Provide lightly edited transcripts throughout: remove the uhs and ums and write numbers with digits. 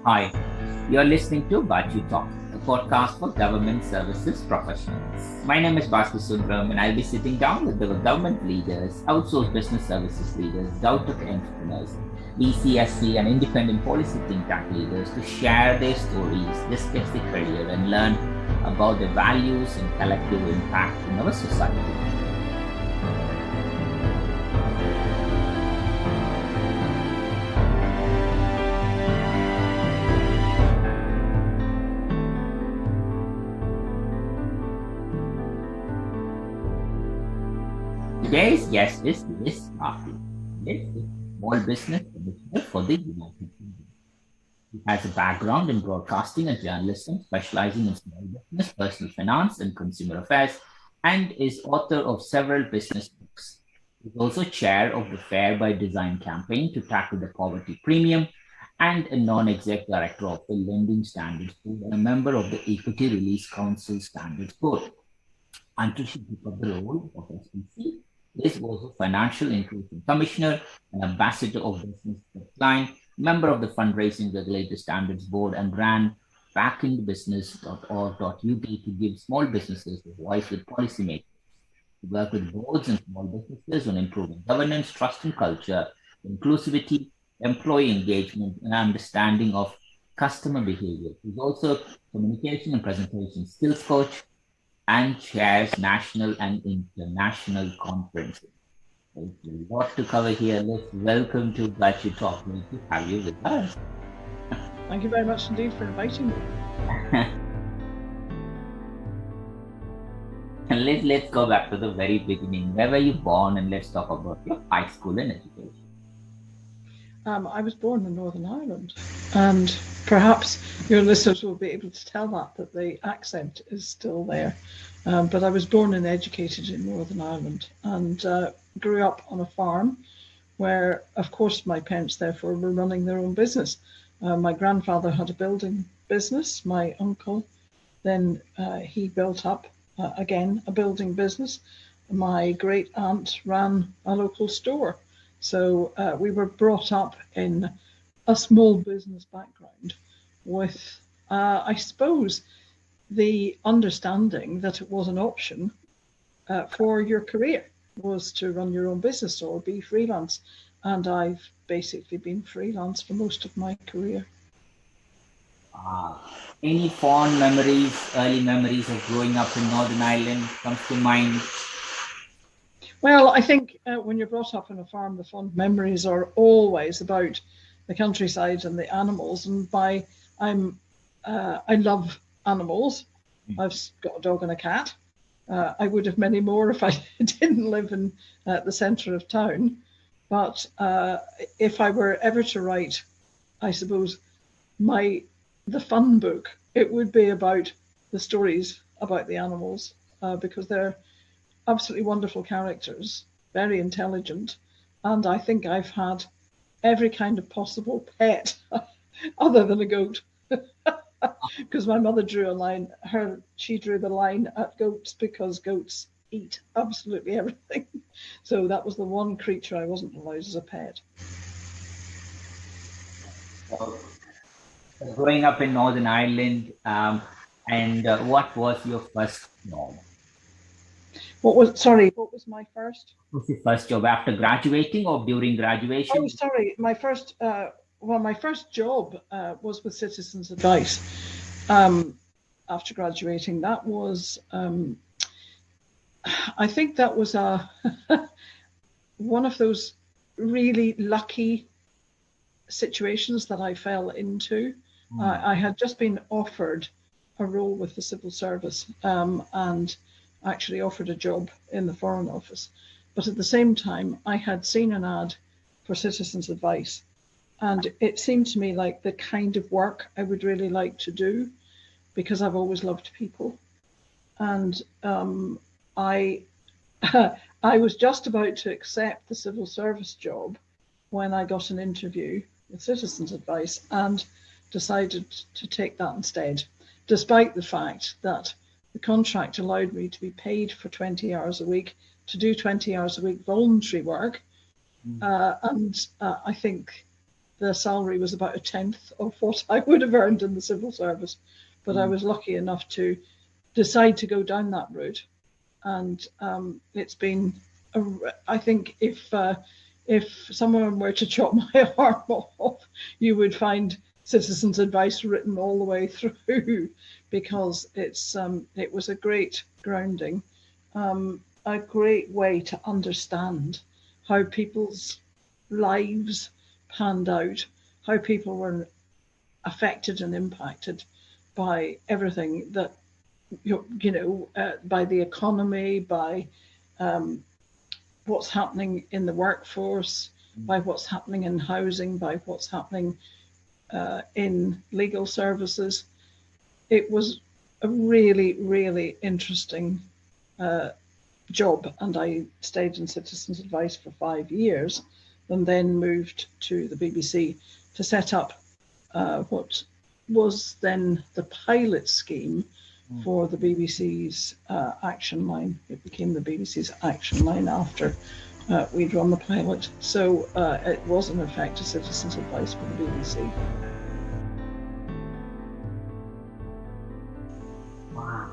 Hi, you're listening to Baachu Talk, a podcast for government services professionals. My name is Baachu and I'll be sitting down with the government leaders, outsourced business services leaders, doubted entrepreneurs, BCSC and independent policy think tank leaders to share their stories, discuss their career and learn about the values and collective impact in our society. Today's guest is Liz Barclay. Liz is a small business commissioner for the United Kingdom. She has a background in broadcasting and journalism, specializing in small business, personal finance, and consumer affairs, and is author of several business books. She is also chair of the Fair by Design campaign to tackle the poverty premium, and a non-exec director of the Lending Standards Board and a member of the Equity Release Council Standards Board. Until she took up the role of SBC, Liz was a Financial Inclusion Commissioner, an ambassador of Business Debtline, member of the Fundraising Regulator Standards Board, and ran backingbusiness.org.uk to give small businesses a voice with policymakers. To work with boards and small businesses on improving governance, trust and culture, inclusivity, employee engagement, and understanding of customer behavior. He's also a communication and presentation skills coach and chairs national and international conferences. There's a lot to cover here. Let's welcome to Baachu Talk. Great to have you with us. Thank you very much indeed for inviting me. And let's go back to the very beginning. Where were you born? And let's talk about your high school and education. I was born in Northern Ireland, and perhaps your listeners will be able to tell that the accent is still there. But I was born and educated in Northern Ireland and grew up on a farm where, of course, my parents, therefore, were running their own business. My grandfather had a building business. My uncle, then he built up, again, a building business. My great aunt ran a local store. So we were brought up in a small business background with, I suppose, the understanding that it was an option for your career was to run your own business or be freelance. And I've basically been freelance for most of my career. Any fond memories, early memories of growing up in Northern Ireland comes to mind? Well, I think when you're brought up on a farm, the fond memories are always about the countryside and the animals. And I love animals. I've got a dog and a cat. I would have many more if I didn't live in the centre of town. But if I were ever to write, I suppose, the fun book, it would be about the stories about the animals because they're absolutely wonderful characters, very intelligent, and I think I've had every kind of possible pet other than a goat, because my mother drew a line. She drew the line at goats because goats eat absolutely everything. So that was the one creature I wasn't allowed as a pet. So, growing up in Northern Ireland, and what was your first job? What was my first? What was your first job after graduating or during graduation? Oh, sorry. My first job was with Citizens Advice after graduating. That was, I think that was one of those really lucky situations that I fell into. I had just been offered a role with the civil service and actually offered a job in the Foreign Office. But at the same time, I had seen an ad for Citizens Advice, and it seemed to me like the kind of work I would really like to do because I've always loved people. And I was just about to accept the civil service job when I got an interview with Citizens Advice and decided to take that instead, despite the fact that the contract allowed me to be paid for 20 hours a week, to do 20 hours a week voluntary work. And I think the salary was about a tenth of what I would have earned in the civil service. But I was lucky enough to decide to go down that route. And it's been, I think if someone were to chop my arm off, you would find citizens' advice written all the way through, because it was a great grounding, a great way to understand how people's lives panned out, how people were affected and impacted by everything that, by the economy, by what's happening in the workforce, by what's happening in housing, by what's happening in legal services. It was a really, really interesting job, and I stayed in citizens' advice for 5 years, and then moved to the BBC to set up what was then the pilot scheme for the BBC's action line. It became the BBC's action line after we'd run the pilot. So it was in effect a citizens' advice for the BBC. Wow.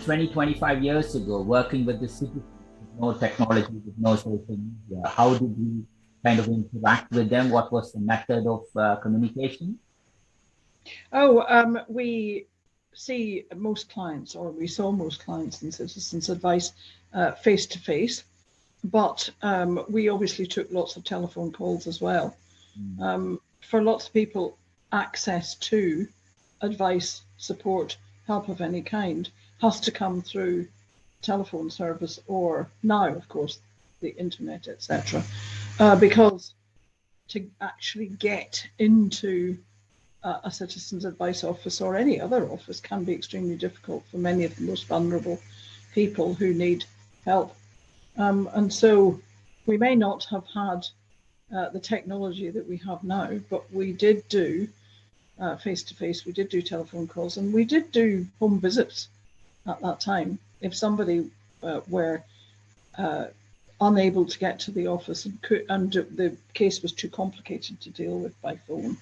25 years ago, working with the citizens, with no technology, with no social media, how did you kind of interact with them? What was the method of communication? We see most clients, or we saw most clients in citizens' advice face to face, but we obviously took lots of telephone calls as well. For lots of people, access to advice, support, help of any kind has to come through telephone service, or now, of course, the internet, etc. Because to actually get into a citizens' advice office or any other office can be extremely difficult for many of the most vulnerable people who need help. And so we may not have had the technology that we have now, but we did do face-to-face, we did do telephone calls, and we did do home visits at that time. If somebody were unable to get to the office and the case was too complicated to deal with by phone,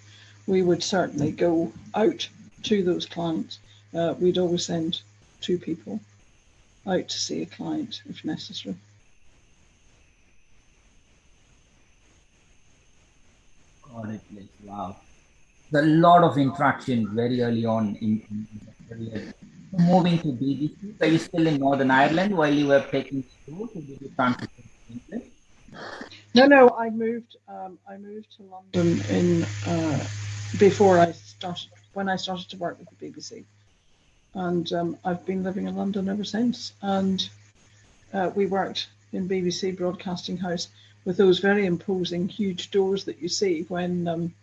we would certainly go out to those clients. We'd always send 2 people out to see a client if necessary. Got it, Liz. Wow. There's a lot of interaction very early on in the career. Moving to BBC, were you still in Northern Ireland while you were taking school, or did you transfer to England? No, I moved to London in when I started to work with the BBC, and I've been living in London ever since. And we worked in BBC Broadcasting House with those very imposing, huge doors that you see when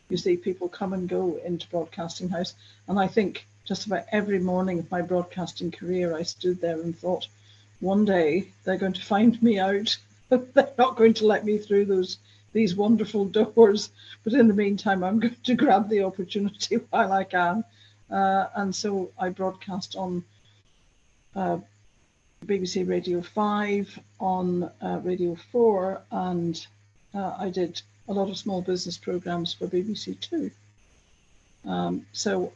you see people come and go into Broadcasting House. And I think just about every morning of my broadcasting career, I stood there and thought, one day they're going to find me out. They're not going to let me through these wonderful doors. But in the meantime, I'm going to grab the opportunity while I can. And so I broadcast on BBC Radio 5, on Radio 4, and I did a lot of small business programs for BBC 2. So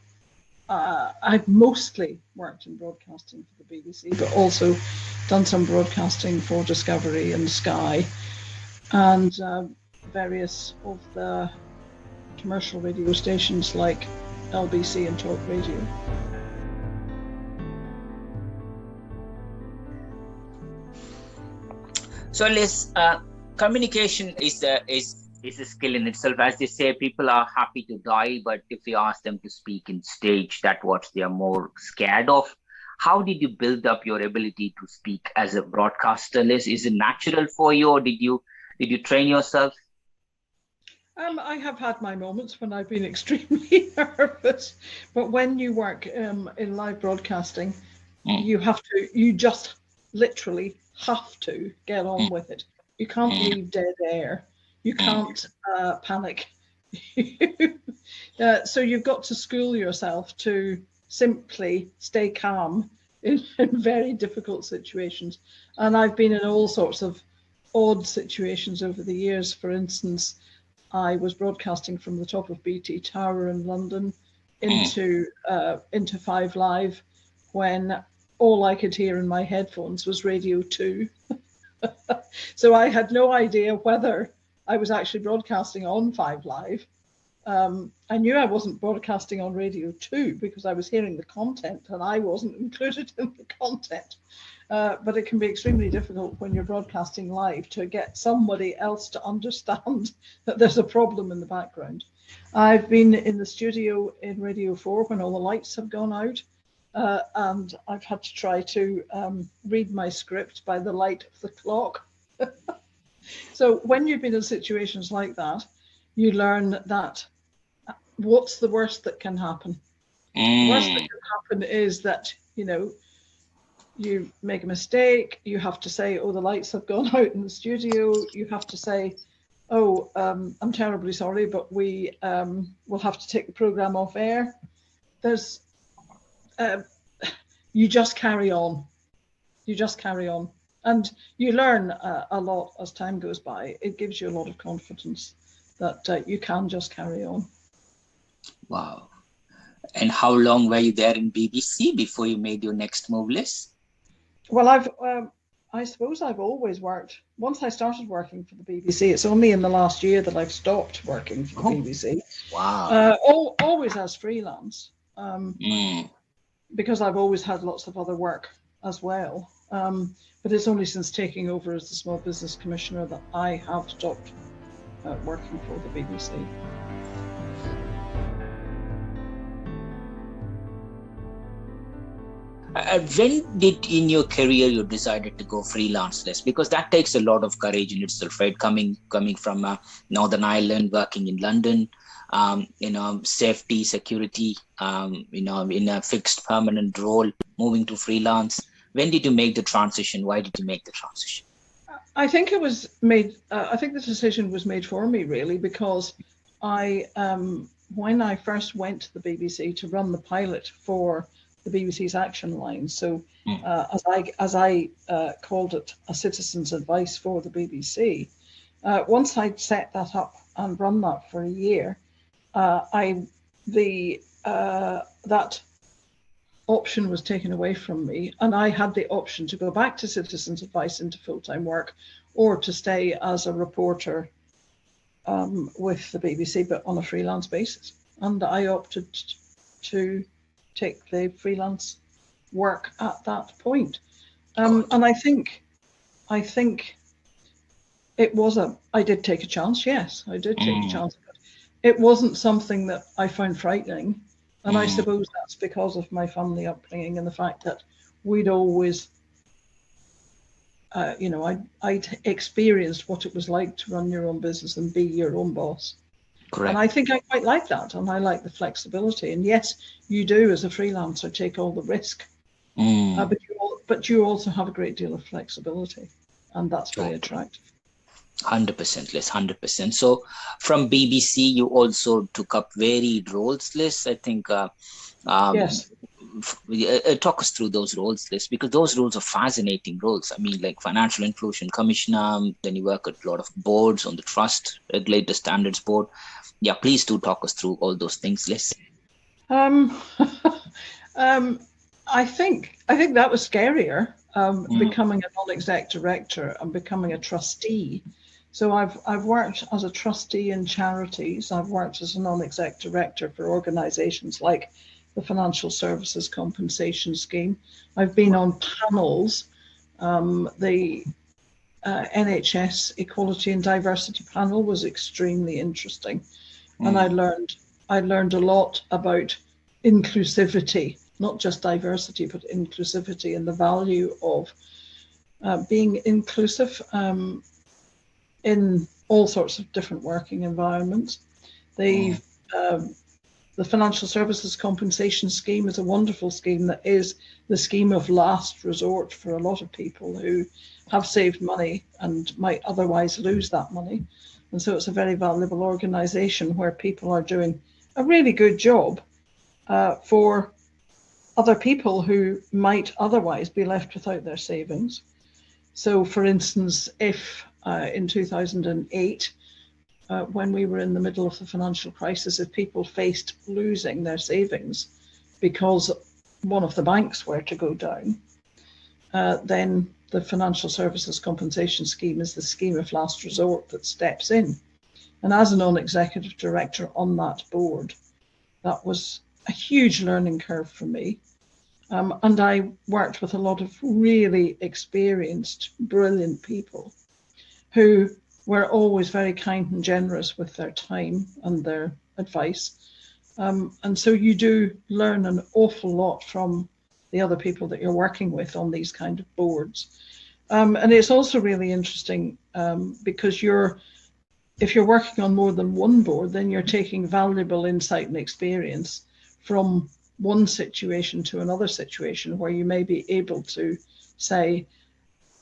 I've mostly worked in broadcasting for the BBC, but also done some broadcasting for Discovery and Sky, and various of the commercial radio stations like LBC and Talk Radio. So Liz, communication is a skill in itself. As they say, people are happy to die, but if you ask them to speak in stage, that's what they are more scared of. How did you build up your ability to speak as a broadcaster, Liz? Is it natural for you, or did you train yourself? I have had my moments when I've been extremely nervous, but when you work in live broadcasting, you just literally have to get on with it. You can't leave dead air. You can't panic. So you've got to school yourself to simply stay calm in very difficult situations. And I've been in all sorts of odd situations over the years. For instance, I was broadcasting from the top of BT Tower in London into 5 Live, when all I could hear in my headphones was Radio 2. So I had no idea whether I was actually broadcasting on 5 Live. I knew I wasn't broadcasting on Radio 2 because I was hearing the content and I wasn't included in the content. But it can be extremely difficult when you're broadcasting live to get somebody else to understand that there's a problem in the background. I've been in the studio in Radio 4 when all the lights have gone out, and I've had to try to read my script by the light of the clock. So when you've been in situations like that, you learn that what's the worst that can happen? The worst that can happen is that, you make a mistake, you have to say, oh, the lights have gone out in the studio. You have to say, oh, I'm terribly sorry, but we will have to take the programme off air. You just carry on. You just carry on. And you learn a lot as time goes by. It gives you a lot of confidence that you can just carry on. Wow. And how long were you there in BBC before you made your next move, Liz? Well, I suppose I've always worked. Once I started working for the BBC, it's only in the last year that I've stopped working for the BBC. Wow. Always as freelance, because I've always had lots of other work as well. But it's only since taking over as the Small Business Commissioner that I have stopped working for the BBC. When did in your career you decided to go freelance, Liz? Because that takes a lot of courage in itself, right? Coming from Northern Ireland, working in London, safety, security, in a fixed permanent role, moving to freelance. When did you make the transition? Why did you make the transition? I think it was made. I think the decision was made for me, really, because when I first went to the BBC to run the pilot for the BBC's action line. So as I called it, a citizen's advice for the BBC. Once I'd set that up and run that for a year, that option was taken away from me, and I had the option to go back to citizen's advice into full-time work, or to stay as a reporter with the BBC, but on a freelance basis. And I opted to take the freelance work at that point. And I think it was I did take a chance. Yes, I did take a chance. But it wasn't something that I found frightening. And I suppose that's because of my family upbringing and the fact that we'd always, I'd experienced what it was like to run your own business and be your own boss. Correct. And I think I quite like that, and I like the flexibility. And yes, you do as a freelancer take all the risk, but you also have a great deal of flexibility, and that's very attractive. 100%, Liz, 100%. So from BBC, you also took up varied roles, Liz. I think. Yes. Talk us through those roles, Liz, because those roles are fascinating roles. I mean, like Financial Inclusion Commissioner, then you work at a lot of boards on the Trust Regulator Standards Board. Yeah, please do talk us through all those things, Liz. I think that was scarier, becoming a non-exec director and becoming a trustee. So I've worked as a trustee in charities. I've worked as a non-exec director for organisations like the Financial Services Compensation Scheme. I've been on panels, the NHS Equality and Diversity panel was extremely interesting, and I learned a lot about inclusivity, not just diversity, but inclusivity and the value of being inclusive in all sorts of different working environments. The Financial Services Compensation Scheme is a wonderful scheme that is the scheme of last resort for a lot of people who have saved money and might otherwise lose that money. And so it's a very valuable organisation where people are doing a really good job for other people who might otherwise be left without their savings. So, for instance, if in 2008, when we were in the middle of the financial crisis, if people faced losing their savings because one of the banks were to go down, then the Financial Services Compensation Scheme is the scheme of last resort that steps in. And as a non-executive director on that board, that was a huge learning curve for me. And I worked with a lot of really experienced, brilliant people who were always very kind and generous with their time and their advice. And so you do learn an awful lot from the other people that you're working with on these kind of boards. And it's also really interesting because if you're working on more than one board, then you're taking valuable insight and experience from one situation to another situation where you may be able to say,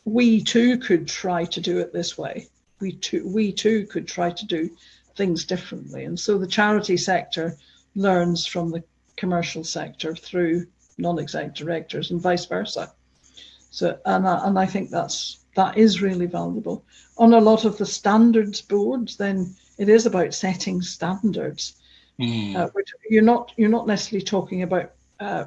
we too could try to do it this way. We too could try to do things differently. And so the charity sector learns from the commercial sector through non-exec directors and vice versa. So, and I think that is really valuable. On a lot of the standards boards, then it is about setting standards. Which you're not necessarily talking about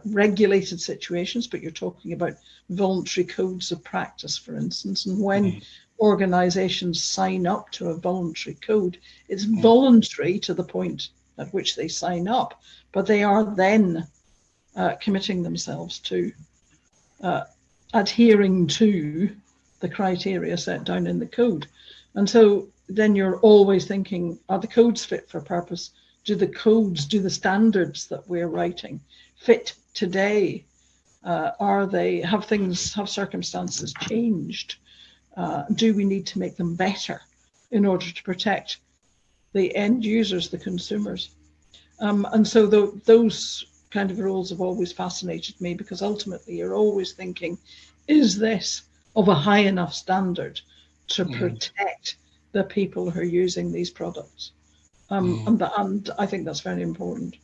regulated situations, but you're talking about voluntary codes of practice, for instance. And when organizations sign up to a voluntary code, it's voluntary to the point at which they sign up, but they are then committing themselves to adhering to the criteria set down in the code. And so then you're always thinking, are the codes fit for purpose? Do the standards that we're writing fit today? Have circumstances changed? Do we need to make them better in order to protect the end users, the consumers? And so those kind of rules have always fascinated me, because ultimately you're always thinking, is this of a high enough standard to protect the people who are using these products? And I think that's very important.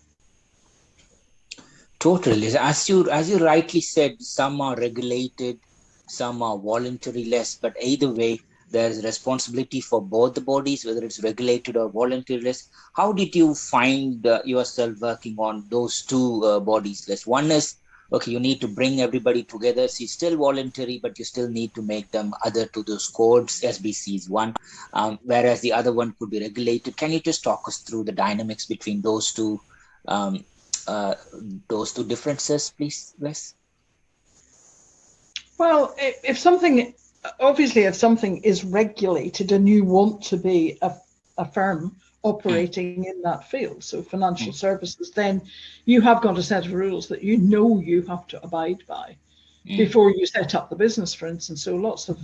Totally. As you rightly said, some are regulated, some are voluntary less, but either way, there's responsibility for both the bodies, whether it's regulated or voluntary less. How did you find yourself working on those two bodies less? One is, okay, you need to bring everybody together. So it's still voluntary, but you still need to make them adhere to those codes. SBC is one, whereas the other one could be regulated. Can you just talk us through the dynamics between those two differences, please, Les? Well, if something is regulated and you want to be a firm operating in that field, so financial services, then you have got a set of rules that you have to abide by before you set up the business, for instance. So lots of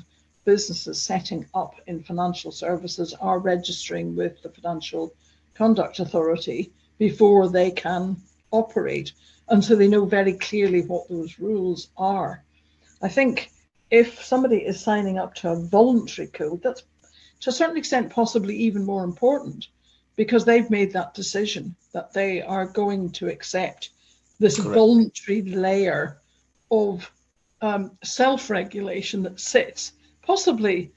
businesses setting up in financial services are registering with the Financial Conduct Authority before they can operate. And so they know very clearly what those rules are. I think if somebody is signing up to a voluntary code, that's to a certain extent possibly even more important, because they've made that decision that they are going to accept this voluntary layer of self-regulation that sits possibly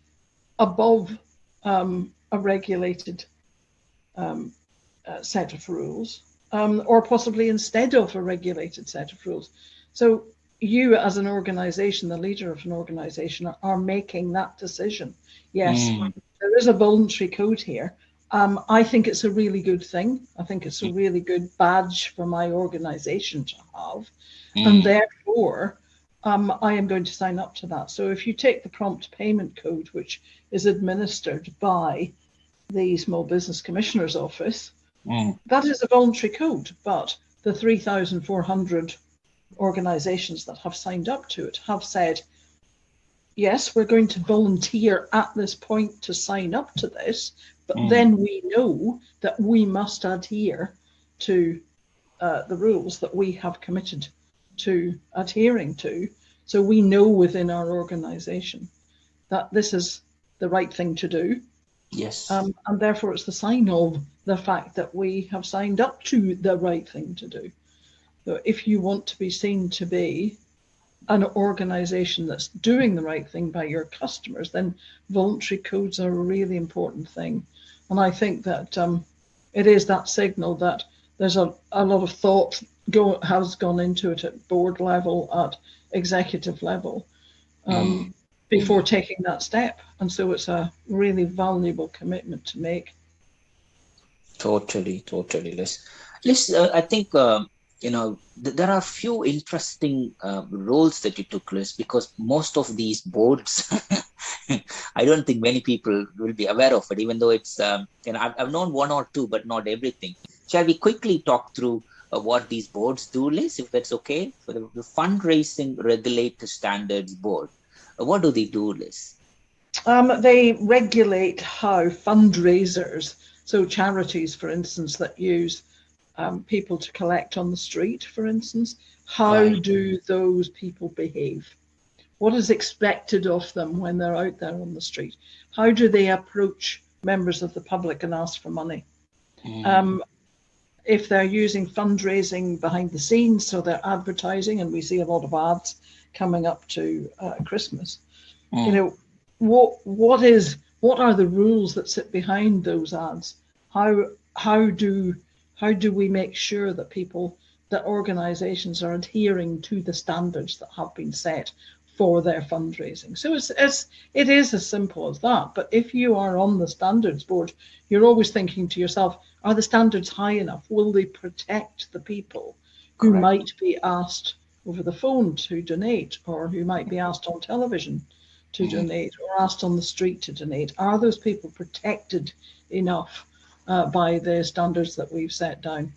above a regulated set of rules, or possibly instead of a regulated set of rules. So you as an organization, the leader of an organization, are making that decision. Yes, there is a voluntary code here. I think it's a really good thing. I think it's a really good badge for my organization to have. And therefore, I am going to sign up to that. So if you take the prompt payment code, which is administered by the Small Business Commissioner's Office, that is a voluntary code, but the 3,400 organizations that have signed up to it have said, yes, we're going to volunteer at this point to sign up to this, but then we know that we must adhere to the rules that we have committed to adhering to. So we know within our organization that this is the right thing to do. Yes. And therefore it's the sign of the fact that we have signed up to the right thing to do. So if you want to be seen to be an organization that's doing the right thing by your customers, then voluntary codes are a really important thing. And I think that it is that signal that there's a lot of thought has gone into it at board level, at executive level, before taking that step. And so it's a really valuable commitment to make. Totally, Liz. Liz, I think, there are a few interesting roles that you took, Liz, because most of these boards, I don't think many people will be aware of it, even though it's, I've known one or two, but not everything. Shall we quickly talk through what these boards do, Liz, if that's okay? For the Fundraising Regulator Standards Board, what do they do, Liz? They regulate how fundraisers, so charities, for instance, that use people to collect on the street, for instance, how do those people behave? What is expected of them when they're out there on the street? How do they approach members of the public and ask for money? If they're using fundraising behind the scenes, so they're advertising, and we see a lot of ads coming up to Christmas, what are the rules that sit behind those ads? How do we make sure that organizations are adhering to the standards that have been set for their fundraising? So it is as simple as that. But if you are on the standards board, you're always thinking to yourself, are the standards high enough? Will they protect the people who might be asked over the phone to donate, or who might be asked on television to donate, or asked on the street to donate? Are those people protected enough by the standards that we've set down?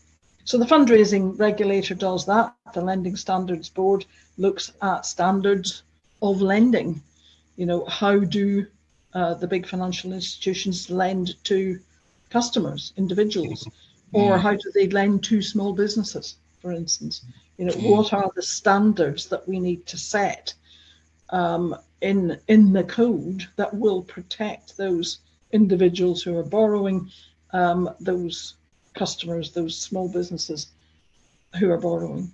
So the fundraising regulator does that. The Lending Standards Board looks at standards of lending. How do the big financial institutions lend to customers, individuals, or how do they lend to small businesses, for instance? What are the standards that we need to set in the code that will protect those individuals who are borrowing, those customers, those small businesses who are borrowing?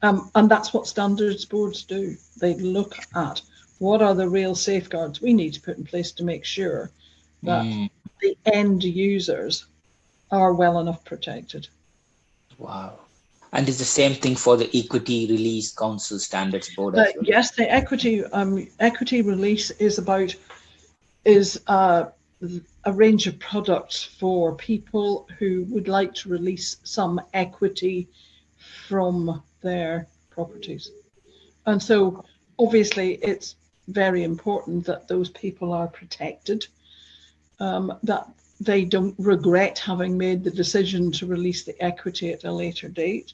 And that's what standards boards do. They look at what are the real safeguards we need to put in place to make sure that the end users are well enough protected. Wow. And it's the same thing for the Equity Release Council Standards Board as well? Yes, the equity release is a range of products for people who would like to release some equity from their properties. And so obviously it's very important that those people are protected, that they don't regret having made the decision to release the equity at a later date.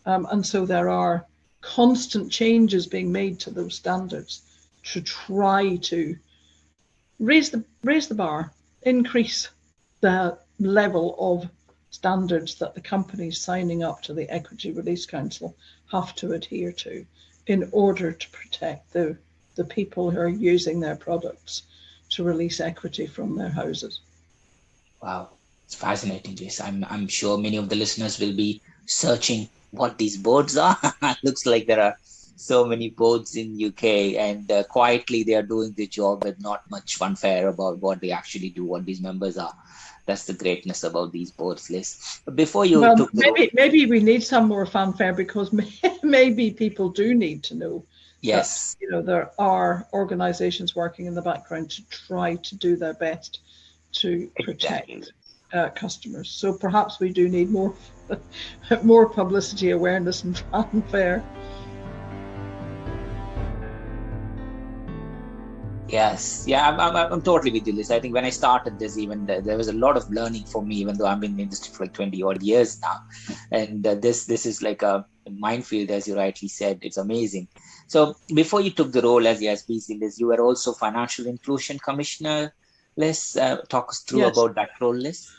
And so there are constant changes being made to those standards to try to raise the bar, increase the level of standards that the companies signing up to the Equity Release Council have to adhere to in order to protect the people who are using their products to release equity from their houses. Wow, it's fascinating, Liz. I'm sure many of the listeners will be searching what these boards are. Looks like there are so many boards in UK, and quietly they are doing the job with not much fanfare about what they actually do, what these members are. That's the greatness about these boards, Liz. Before you took maybe we need some more fanfare, because maybe people do need to know. Yes, that, there are organisations working in the background to try to do their best to protect customers. So perhaps we do need more publicity, awareness, and fanfare. Yes, yeah, I'm totally with you, Liz. I think when I started this, even there was a lot of learning for me, even though I've been in the industry for like 20 odd years now. And this is like a minefield, as you rightly said. It's amazing. So before you took the role as the SBC, Liz, you were also Financial Inclusion Commissioner. Let's talk us through about that role, Liz.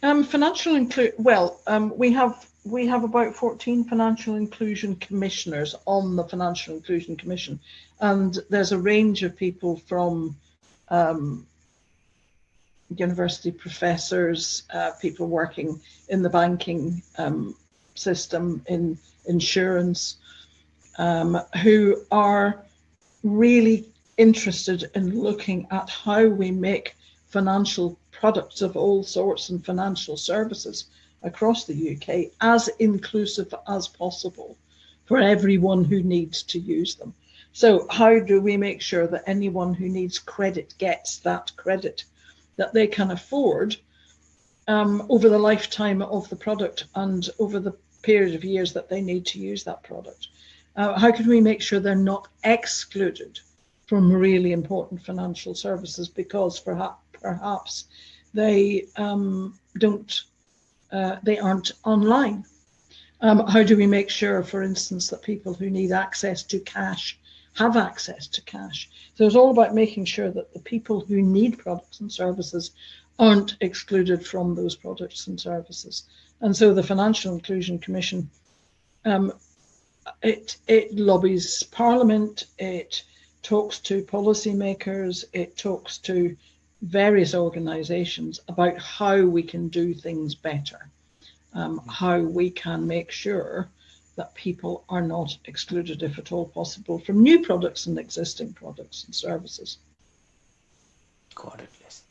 Financial inclusion. Well, we have about 14 financial inclusion commissioners on the Financial Inclusion Commission, and there's a range of people from university professors, people working in the banking system, in insurance, who are really interested in looking at how we make financial products of all sorts and financial services across the UK as inclusive as possible for everyone who needs to use them. So how do we make sure that anyone who needs credit gets that credit that they can afford over the lifetime of the product and over the period of years that they need to use that product? How can we make sure they're not excluded from really important financial services because perhaps they they aren't online? How do we make sure, for instance, that people who need access to cash have access to cash? So it's all about making sure that the people who need products and services aren't excluded from those products and services. And so the Financial Inclusion Commission, it lobbies Parliament, it talks to policymakers, it talks to various organisations about how we can do things better, how we can make sure that people are not excluded, if at all possible, from new products and existing products and services. Got it, Liz.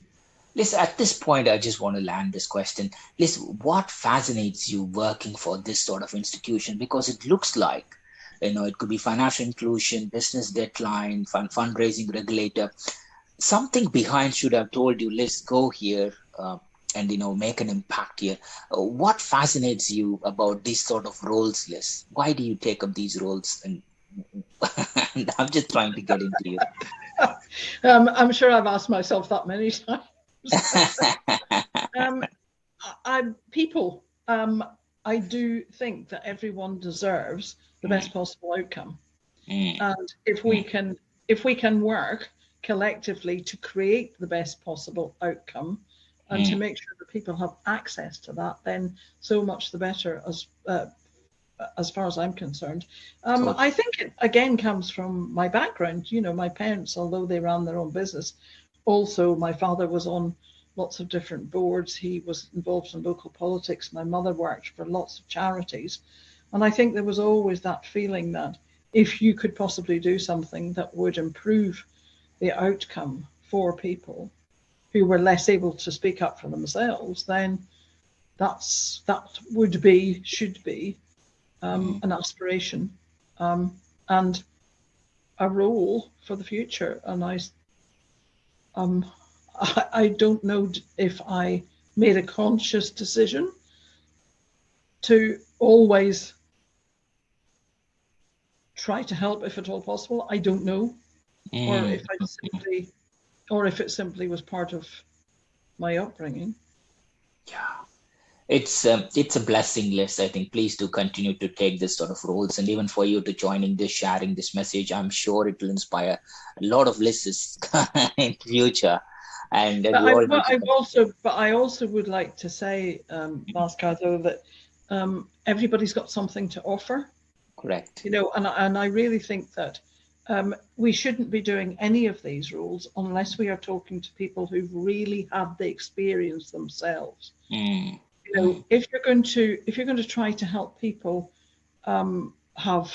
Liz, at this point, I just want to land this question. Liz, what fascinates you working for this sort of institution? Because it looks like, it could be financial inclusion, business deadline, fundraising regulator. Something behind should have told you, Liz, go here and, make an impact here. What fascinates you about these sort of roles, Liz? Why do you take up these roles? And I'm just trying to get into you. I'm sure I've asked myself that many times. I do think that everyone deserves the best possible outcome, and if we can work collectively to create the best possible outcome and to make sure that people have access to that, then so much the better, as far as I'm concerned. I think it again comes from my background. My parents, although they ran their own business, also my father was on lots of different boards. He was involved in local politics. My mother worked for lots of charities. And I think there was always that feeling that if you could possibly do something that would improve the outcome for people who were less able to speak up for themselves, then that should be an aspiration and a role for the future. And I don't know if I made a conscious decision to always try to help if at all possible. I don't know, or if it simply was part of my upbringing. Yeah, it's a blessing, Liz. I think please do continue to take this sort of roles, and even for you to joining this, sharing this message, I'm sure it will inspire a lot of Liz's in future. And I also would like to say, Bhaskar, though, that everybody's got something to offer. Correct. And I really think that we shouldn't be doing any of these rules unless we are talking to people who've really had the experience themselves. If you're going to try to help people have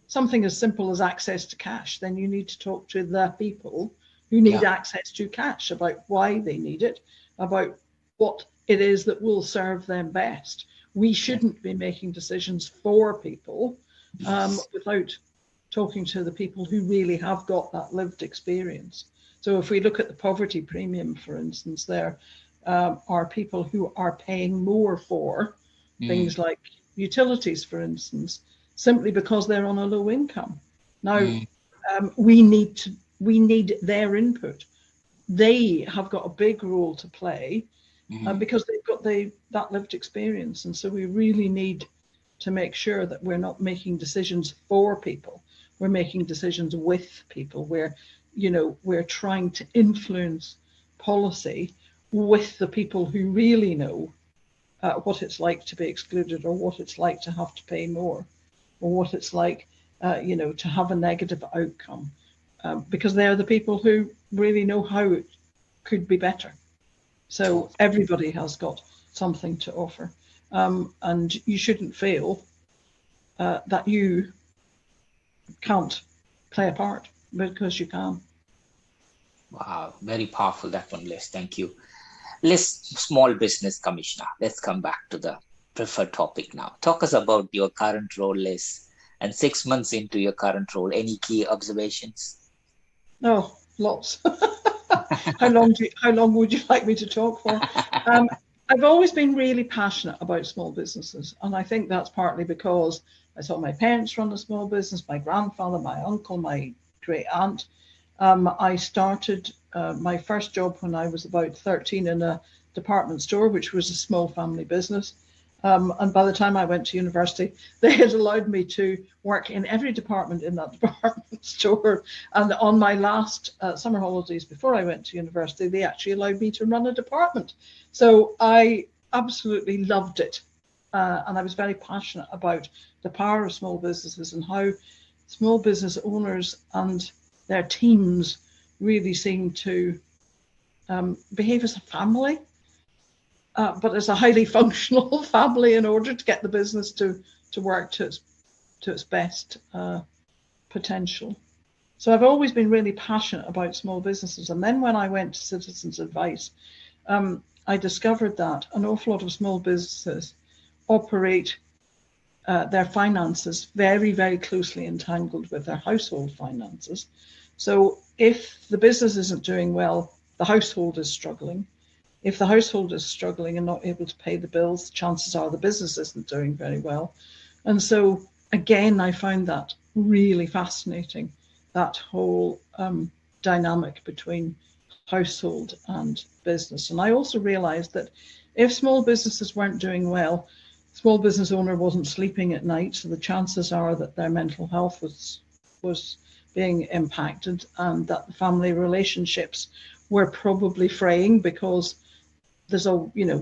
something as simple as access to cash, then you need to talk to the people who need access to cash, about why they need it, about what it is that will serve them best. We shouldn't be making decisions for people without talking to the people who really have got that lived experience. So if we look at the poverty premium, for instance, there are people who are paying more for things like utilities, for instance, simply because they're on a low income. Now, we need their input. They have got a big role to play because they've got that lived experience. And so we really need to make sure that we're not making decisions for people. We're making decisions with people where, we're trying to influence policy with the people who really know what it's like to be excluded, or what it's like to have to pay more, or what it's like, to have a negative outcome. Because they're the people who really know how it could be better. So everybody has got something to offer. And you shouldn't feel that you can't play a part, because you can. Wow, very powerful, that one, Liz. Thank you. Liz, Small Business Commissioner. Let's come back to the preferred topic now. Talk us about your current role, Liz, and 6 months into your current role. Any key observations? Oh, lots. How long would you like me to talk for? I've always been really passionate about small businesses, and I think that's partly because I saw my parents run a small business, my grandfather, my uncle, my great aunt. I started my first job when I was about 13 in a department store, which was a small family business. And by the time I went to university, they had allowed me to work in every department in that department store. And on my last summer holidays before I went to university, they actually allowed me to run a department. So I absolutely loved it. And I was very passionate about the power of small businesses and how small business owners and their teams really seem to behave as a family. But as a highly functional family in order to get the business to work to its best potential. So I've always been really passionate about small businesses. And then when I went to Citizens Advice, I discovered that an awful lot of small businesses operate their finances very, very closely entangled with their household finances. So if the business isn't doing well, the household is struggling. If the household is struggling and not able to pay the bills, chances are the business isn't doing very well. And so, again, I found that really fascinating, that whole dynamic between household and business. And I also realized that if small businesses weren't doing well, small business owner wasn't sleeping at night, so the chances are that their mental health was being impacted, and that the family relationships were probably fraying because there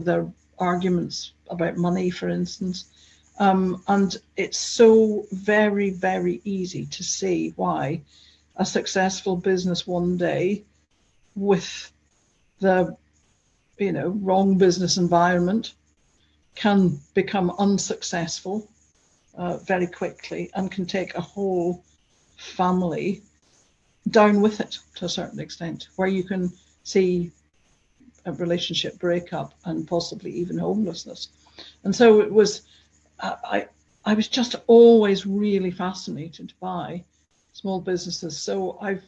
are arguments about money, for instance. And it's so very, very easy to see why a successful business one day with the, wrong business environment can become unsuccessful very quickly and can take a whole family down with it to a certain extent, where you can see a relationship breakup and possibly even homelessness. And so it was, I was just always really fascinated by small businesses. So I've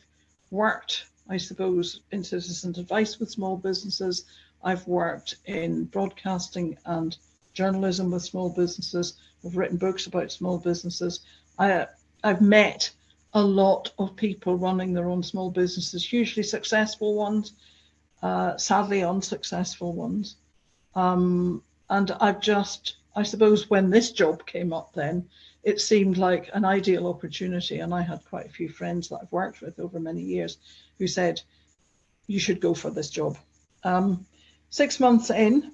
worked, I suppose, in citizens advice with small businesses. I've worked in broadcasting and journalism with small businesses. I've written books about small businesses. I've met a lot of people running their own small businesses, hugely successful ones, sadly unsuccessful ones. And I suppose when this job came up then, it seemed like an ideal opportunity. And I had quite a few friends that I've worked with over many years who said, you should go for this job. 6 months in,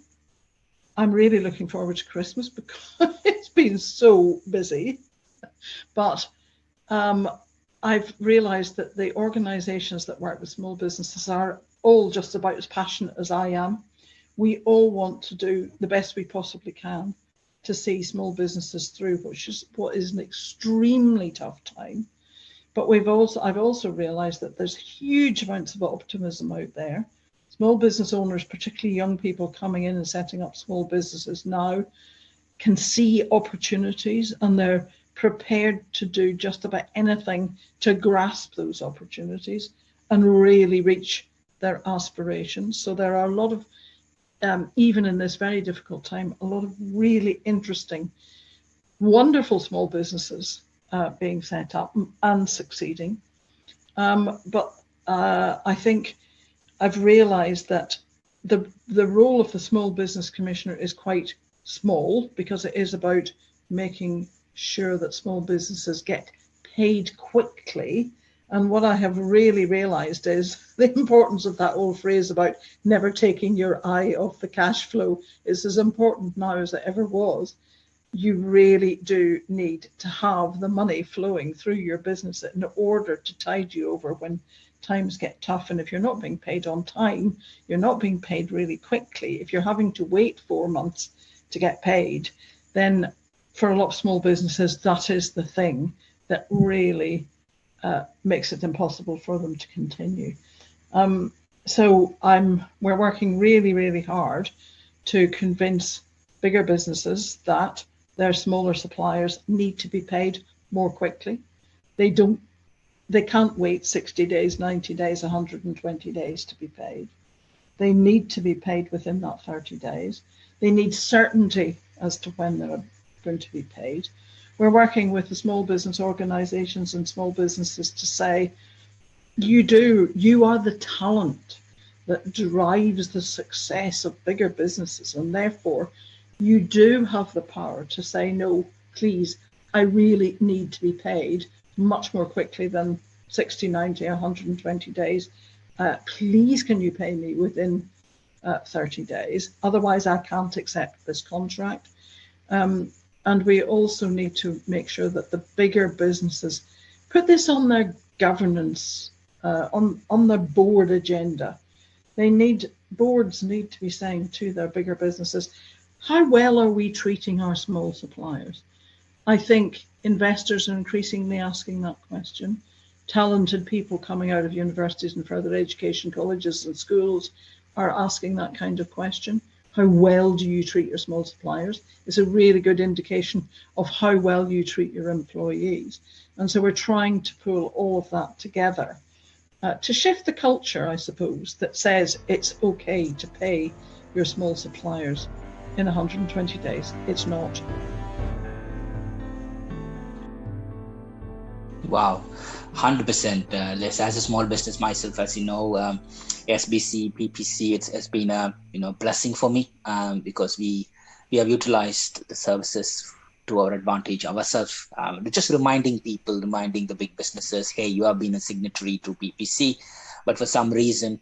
I'm really looking forward to Christmas because it's been so busy. But I've realized that the organizations that work with small businesses are all just about as passionate as I am. We all want to do the best we possibly can to see small businesses through, what is an extremely tough time. But I've also realized that there's huge amounts of optimism out there. Small business owners, particularly young people coming in and setting up small businesses now, can see opportunities, and they're prepared to do just about anything to grasp those opportunities and really reach their aspirations. So there are a lot of, even in this very difficult time, a lot of really interesting, wonderful small businesses being set up and succeeding. But I think I've realized that the role of the Small Business Commissioner is quite small, because it is about making sure that small businesses get paid quickly. And what I have really realized is the importance of that old phrase about never taking your eye off the cash flow is as important now as it ever was. You really do need to have the money flowing through your business in order to tide you over when times get tough. And if you're not being paid on time, you're not being paid really quickly. If you're having to wait 4 months to get paid, then for a lot of small businesses, that is the thing that really makes it impossible for them to continue. So we're working really, really hard to convince bigger businesses that their smaller suppliers need to be paid more quickly. They can't wait 60 days, 90 days, 120 days to be paid. They need to be paid within that 30 days. They need certainty as to when they're going to be paid. We're working with the small business organizations and small businesses to say, you are the talent that drives the success of bigger businesses, and therefore you do have the power to say, no, please, I really need to be paid much more quickly than 60, 90, 120 days. Please, can you pay me within 30 days? Otherwise, I can't accept this contract. And we also need to make sure that the bigger businesses put this on their governance, on their board agenda. Boards need to be saying to their bigger businesses, how well are we treating our small suppliers? I think investors are increasingly asking that question. Talented people coming out of universities and further education colleges and schools are asking that kind of question. How well do you treat your small suppliers? It's a really good indication of how well you treat your employees. And so we're trying to pull all of that together to shift the culture, I suppose, that says it's okay to pay your small suppliers in 120 days. It's not. Wow, 100%, Liz. As a small business myself, as you know, SBC, PPC, it's been a blessing for me because we have utilized the services to our advantage ourselves. Just reminding the big businesses, hey, you have been a signatory to PPC, but for some reason,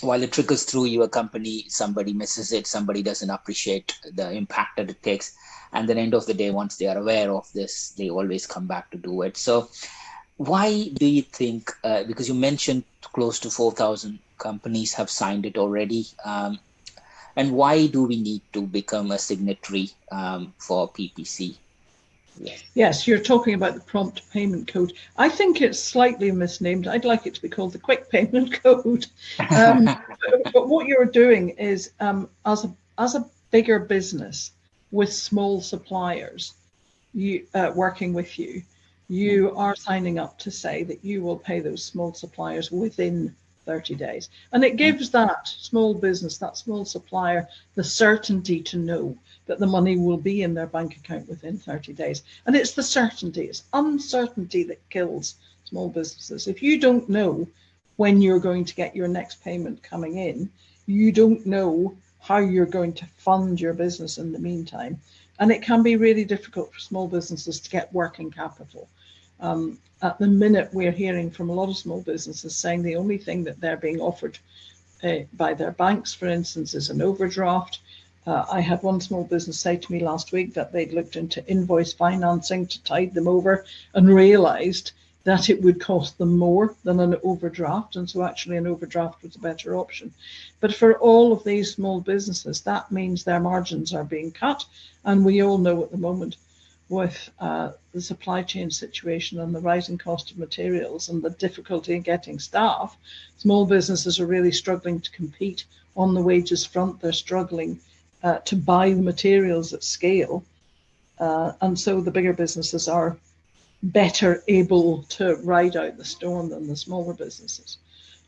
while it trickles through your company, somebody misses it, somebody doesn't appreciate the impact that it takes. And then end of the day, once they are aware of this, they always come back to do it. So why do you think, because you mentioned close to 4,000 companies have signed it already, and why do we need to become a signatory for PPC? Yes, you're talking about the prompt payment code. I think it's slightly misnamed. I'd like it to be called the quick payment code. But what you're doing is, as a bigger business with small suppliers, working with you, you are signing up to say that you will pay those small suppliers within 30 days. And it gives that small business, that small supplier, the certainty to know that the money will be in their bank account within 30 days. And it's the certainty, it's uncertainty that kills small businesses. If you don't know when you're going to get your next payment coming in, you don't know how you're going to fund your business in the meantime. And it can be really difficult for small businesses to get working capital. At the minute, we're hearing from a lot of small businesses saying the only thing that they're being offered by their banks, for instance, is an overdraft. I had one small business say to me last week that they'd looked into invoice financing to tide them over and realised that it would cost them more than an overdraft. And so actually an overdraft was a better option. But for all of these small businesses, that means their margins are being cut. And we all know at the moment with the supply chain situation and the rising cost of materials and the difficulty in getting staff, small businesses are really struggling to compete on the wages front. They're struggling to buy the materials at scale. And so the bigger businesses are better able to ride out the storm than the smaller businesses.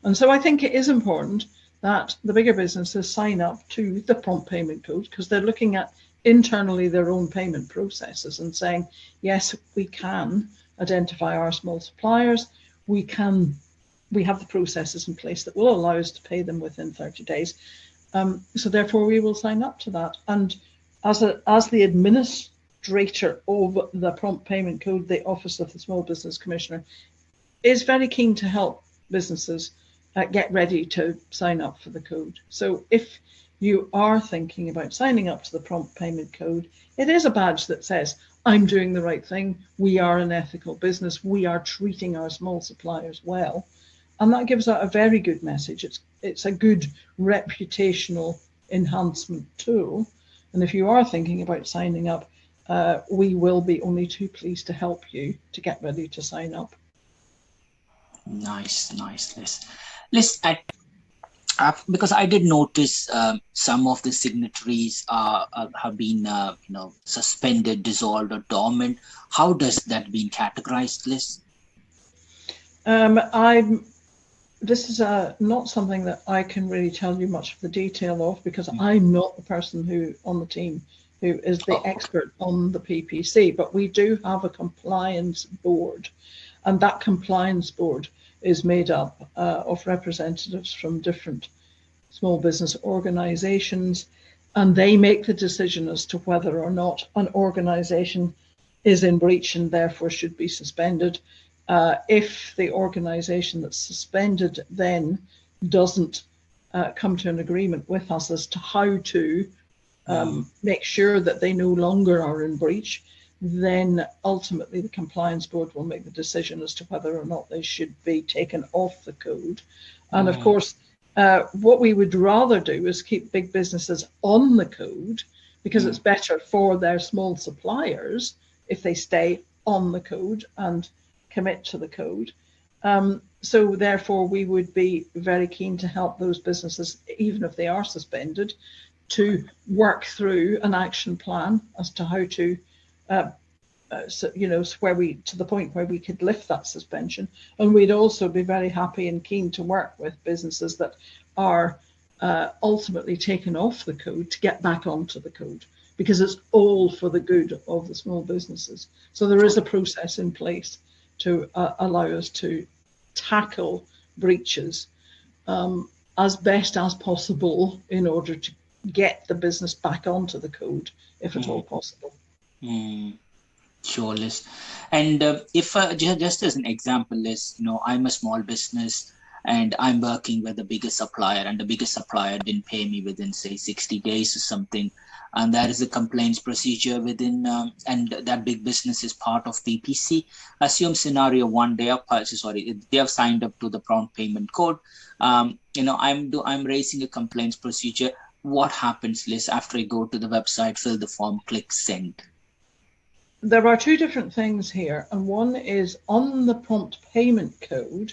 And so I think it is important that the bigger businesses sign up to the prompt payment code, because they're looking at internally their own payment processes and saying, yes, we can identify our small suppliers. We have the processes in place that will allow us to pay them within 30 days. So therefore we will sign up to that. And as the administrator of the prompt payment code, the Office of the Small Business Commissioner is very keen to help businesses get ready to sign up for the code. So if you are thinking about signing up to the prompt payment code, it is a badge that says, I'm doing the right thing. We are an ethical business. We are treating our small suppliers well. And that gives out a very good message. It's a good reputational enhancement tool. And if you are thinking about signing up, we will be only too pleased to help you to get ready to sign up. Nice, Liz. Liz, because I did notice some of the signatories have been, suspended, dissolved, or dormant. How does that been categorized, Liz? This is not something that I can really tell you much of the detail of, because I'm not the person who on the team who is the expert on the PPC, but we do have a compliance board, and that compliance board is made up of representatives from different small business organizations, and they make the decision as to whether or not an organization is in breach and therefore should be suspended. If the organization that's suspended then doesn't come to an agreement with us as to how to make sure that they no longer are in breach, then ultimately the compliance board will make the decision as to whether or not they should be taken off the code. And of course, what we would rather do is keep big businesses on the code, because it's better for their small suppliers if they stay on the code and commit to the code. So therefore, we would be very keen to help those businesses, even if they are suspended, to work through an action plan as to how to, to the point where we could lift that suspension. And we'd also be very happy and keen to work with businesses that are ultimately taken off the code to get back onto the code, because it's all for the good of the small businesses. So there is a process in place to allow us to tackle breaches as best as possible in order to get the business back onto the code, if at all possible. Sure, Liz. And if just as an example, Liz, I'm a small business and I'm working with the biggest supplier, and the biggest supplier didn't pay me within, say, 60 days or something, and there is a complaints procedure within, and that big business is part of PPC. Assume scenario one, they have signed up to the prompt payment code. I'm raising a complaints procedure. What happens, Liz, after I go to the website, fill the form, click send? There are two different things here, and one is on the prompt payment code.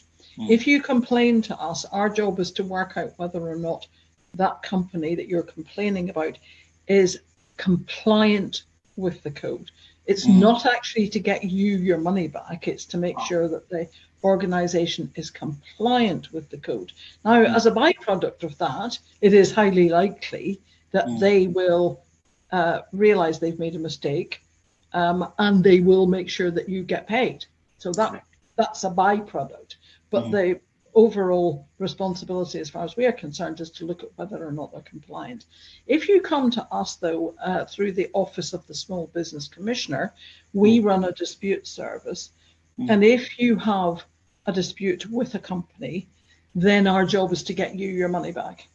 If you complain to us, our job is to work out whether or not that company that you're complaining about is compliant with the code. It's not actually to get you your money back, it's to make sure that the organization is compliant with the code. Now, as a byproduct of that, it is highly likely that they will realize they've made a mistake, and they will make sure that you get paid. So that's a byproduct. But the overall responsibility, as far as we are concerned, is to look at whether or not they're compliant. If you come to us, though, through the Office of the Small Business Commissioner, we run a dispute service. And if you have a dispute with a company, then our job is to get you your money back.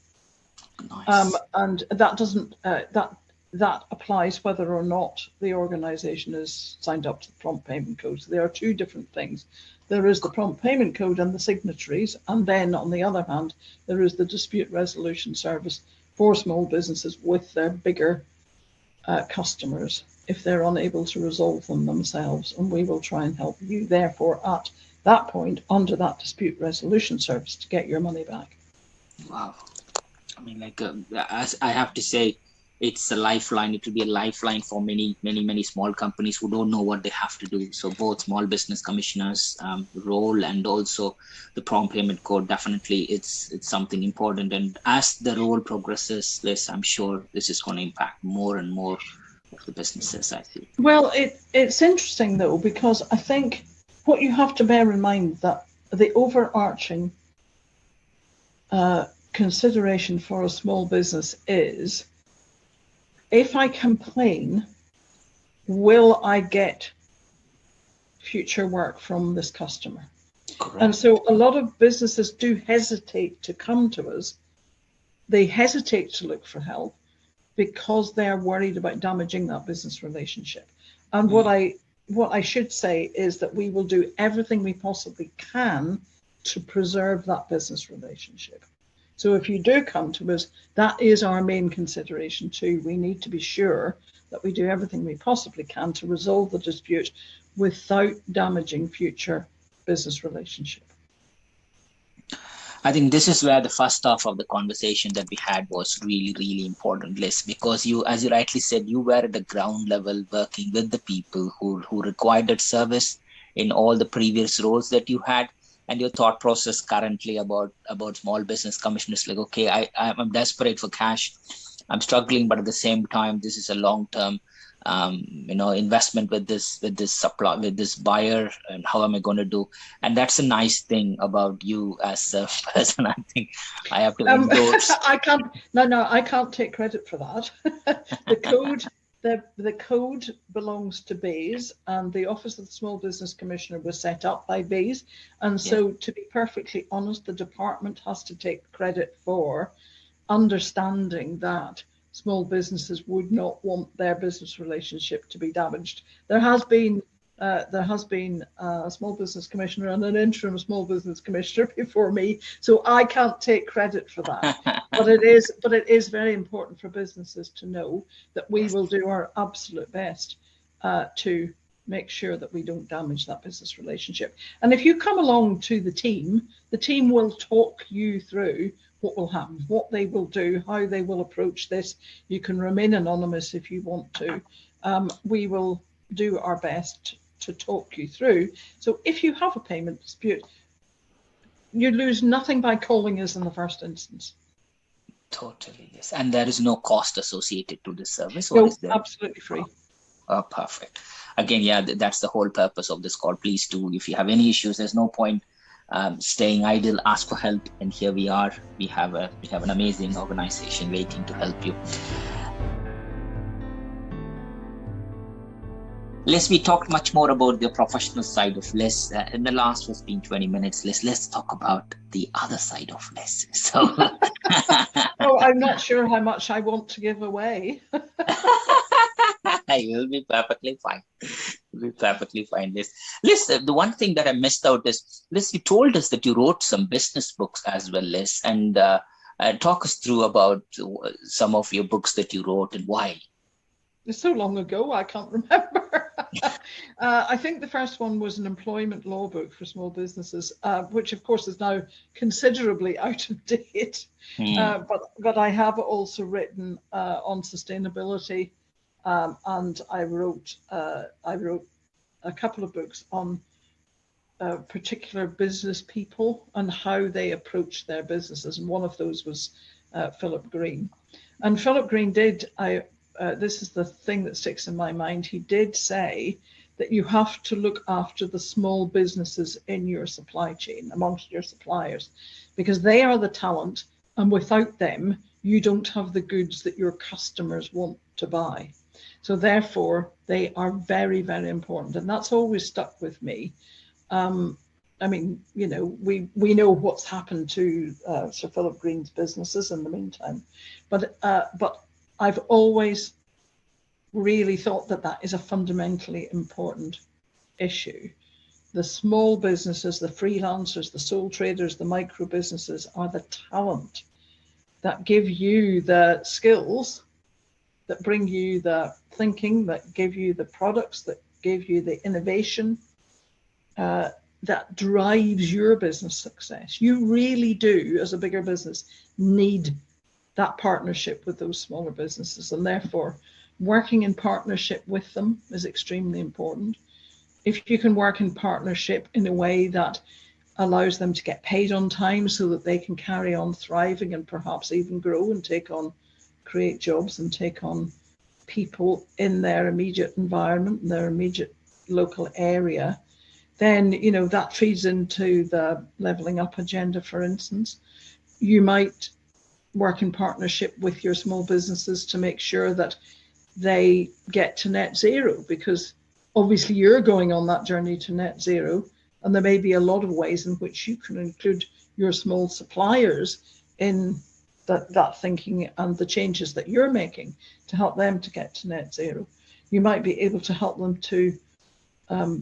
Nice. And that doesn't that applies whether or not the organization is signed up to the prompt payment code. So there are two different things. There is the prompt payment code and the signatories, and then on the other hand, there is the dispute resolution service for small businesses with their bigger customers if they're unable to resolve them themselves, and we will try and help you therefore at that point under that dispute resolution service to get your money back. Wow. I mean, as I have to say, it's a lifeline. It will be a lifeline for many small companies who don't know what they have to do. So both small business commissioners' role and also the prompt payment code, definitely it's something important. And as the role progresses, Liz, I'm sure this is going to impact more and more of the businesses, I think. Well, it's interesting though, because I think what you have to bear in mind that the overarching consideration for a small business is, if I complain, will I get future work from this customer? Correct. And so a lot of businesses do hesitate to come to us. They hesitate to look for help because they're worried about damaging that business relationship. And what I should say is that we will do everything we possibly can to preserve that business relationship. So if you do come to us, that is our main consideration too. We need to be sure that we do everything we possibly can to resolve the dispute without damaging future business relationship. I think this is where the first half of the conversation that we had was really, really important, Liz, because you, as you rightly said, you were at the ground level working with the people who required that service in all the previous roles that you had. And your thought process currently about small business commissioners, like, okay, I'm desperate for cash, I'm struggling, but at the same time, this is a long-term investment with this supply, with this buyer, and how am I going to do? And that's a nice thing about you as a person. I think I have to endorse. I can't take credit for that. The code belongs to BASE, and the Office of the Small Business Commissioner was set up by BASE. And so, to be perfectly honest, the department has to take credit for understanding that small businesses would not want their business relationship to be damaged. There has been a small business commissioner and an interim small business commissioner before me, so I can't take credit for that. but it is very important for businesses to know that we will do our absolute best to make sure that we don't damage that business relationship. And if you come along to the team will talk you through what will happen, what they will do, how they will approach this. You can remain anonymous if you want to. We will do our best to talk you through. So if you have a payment dispute, you lose nothing by calling us in the first instance. Totally, yes. And there is no cost associated to this service? No, or is there? Absolutely free. Oh, perfect. Again, yeah, that's the whole purpose of this call. Please do, if you have any issues, there's no point staying idle, ask for help. And here we are. We have an amazing organization waiting to help you. Liz, we talked much more about the professional side of Liz. In the last 20 minutes, Liz, let's talk about the other side of Liz. So, oh, I'm not sure how much I want to give away. You'll be perfectly fine. You'll be perfectly fine, Liz. Liz, the one thing that I missed out is, Liz, you told us that you wrote some business books as well, Liz, and talk us through about some of your books that you wrote and why. It's so long ago, I can't remember. I think the first one was an employment law book for small businesses, which of course is now considerably out of date. But I have also written on sustainability, and I wrote a couple of books on particular business people and how they approach their businesses. And one of those was Philip Green. And Philip Green did, this is the thing that sticks in my mind, he did say that you have to look after the small businesses in your supply chain, amongst your suppliers, because they are the talent, and without them, you don't have the goods that your customers want to buy. So therefore, they are very, very important. And that's always stuck with me. I mean, you know, we know what's happened to Sir Philip Green's businesses in the meantime, but I've always really thought that that is a fundamentally important issue. The small businesses, the freelancers, the sole traders, the micro businesses are the talent that give you the skills, that bring you the thinking, that give you the products, that give you the innovation, that drives your business success. You really do, as a bigger business, need that partnership with those smaller businesses, and therefore working in partnership with them is extremely important. If you can work in partnership in a way that allows them to get paid on time so that they can carry on thriving and perhaps even grow and create jobs and take on people in their immediate environment, in their immediate local area, then, you know, that feeds into the levelling up agenda, for instance. You might work in partnership with your small businesses to make sure that they get to net zero, because obviously you're going on that journey to net zero, and there may be a lot of ways in which you can include your small suppliers in that thinking and the changes that you're making to help them to get to net zero. You might be able to help them to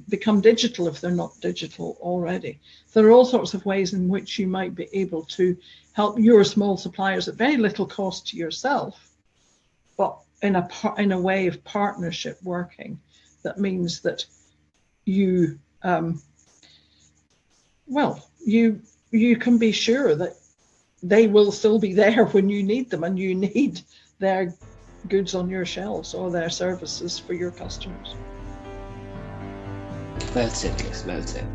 become digital if they're not digital already. There are all sorts of ways in which you might be able to help your small suppliers at very little cost to yourself, but in a way of partnership working. That means that you, you can be sure that they will still be there when you need them, and you need their goods on your shelves or their services for your customers. Well said, Liz. Well said.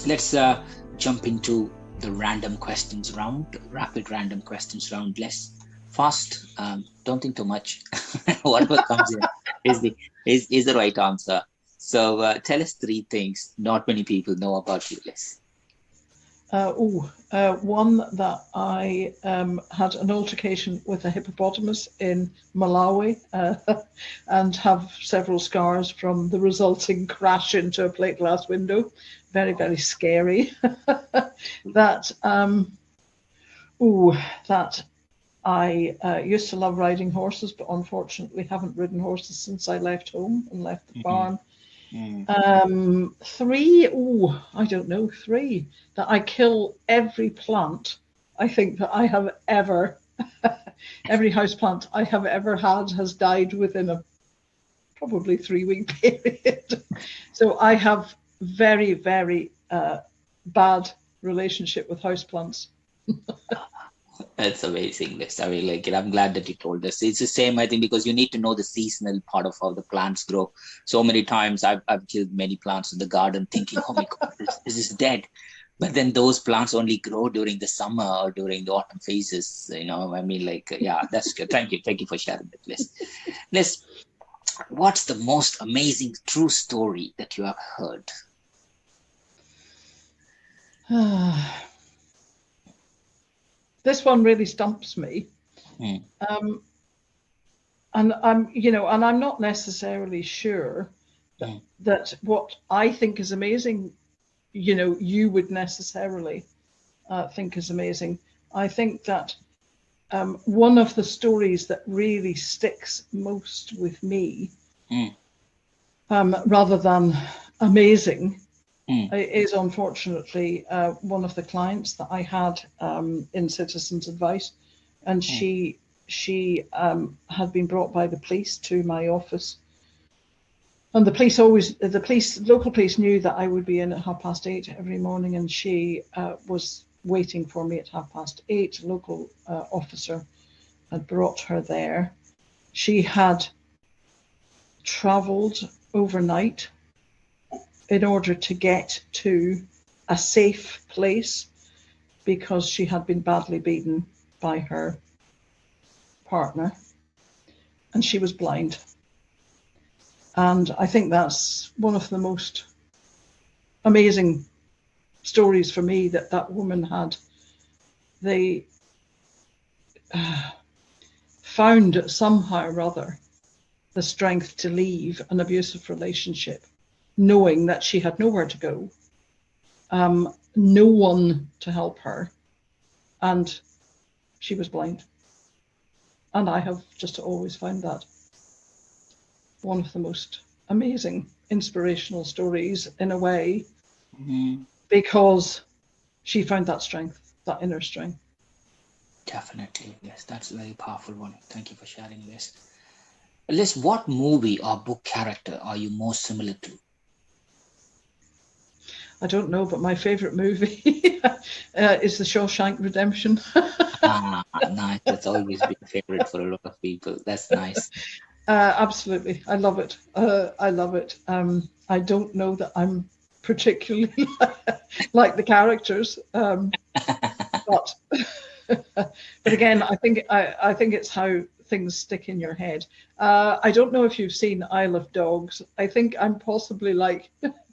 Let's jump into the random questions round, rapid random questions round. Less fast. Don't think too much. Whatever comes in is the right answer. So tell us 3 things not many people know about you, Liz. One, that I had an altercation with a hippopotamus in Malawi and have several scars from the resulting crash into a plate glass window. Very, very scary. That I used to love riding horses, but unfortunately haven't ridden horses since I left home and left the farm. 3, I don't know, 3, that I kill every plant I think that I have ever, every house plant I have ever had has died within a probably 3-week period. So I have very, very bad relationship with houseplants. That's amazing, Liz. I really like it. I'm glad that you told us. It's the same, I think, because you need to know the seasonal part of how the plants grow. So many times I've killed many plants in the garden thinking, oh my God, this is dead. But then those plants only grow during the summer or during the autumn phases. You know, I mean, like, yeah, that's good. Thank you. Thank you for sharing that, Liz. Liz, what's the most amazing true story that you have heard? This one really stumps me. And I'm not necessarily sure that what I think is amazing, you would necessarily think is amazing. I think that one of the stories that really sticks most with me, rather than amazing, is unfortunately one of the clients that I had in Citizens Advice, and she had been brought by the police to my office, and local police knew that I would be in at 8:30 every morning, and she was waiting for me at 8:30. A local officer had brought her there. She had travelled overnight in order to get to a safe place because she had been badly beaten by her partner, and she was blind. And I think that's one of the most amazing stories for me, that woman had. They found somehow or other the strength to leave an abusive relationship, knowing that she had nowhere to go, no one to help her, and she was blind. And I have just always found that one of the most amazing, inspirational stories in a way, because she found that strength, that inner strength. Definitely, yes, that's a very powerful one. Thank you for sharing this. Liz, what movie or book character are you most similar to? I don't know, but my favorite movie is The Shawshank Redemption. Nice. That's always been a favorite for a lot of people. That's nice. Absolutely. I love it. I love it. I don't know that I'm particularly like the characters, but again, I think it's how things stick in your head. I don't know if you've seen Isle of Dogs. I think I'm possibly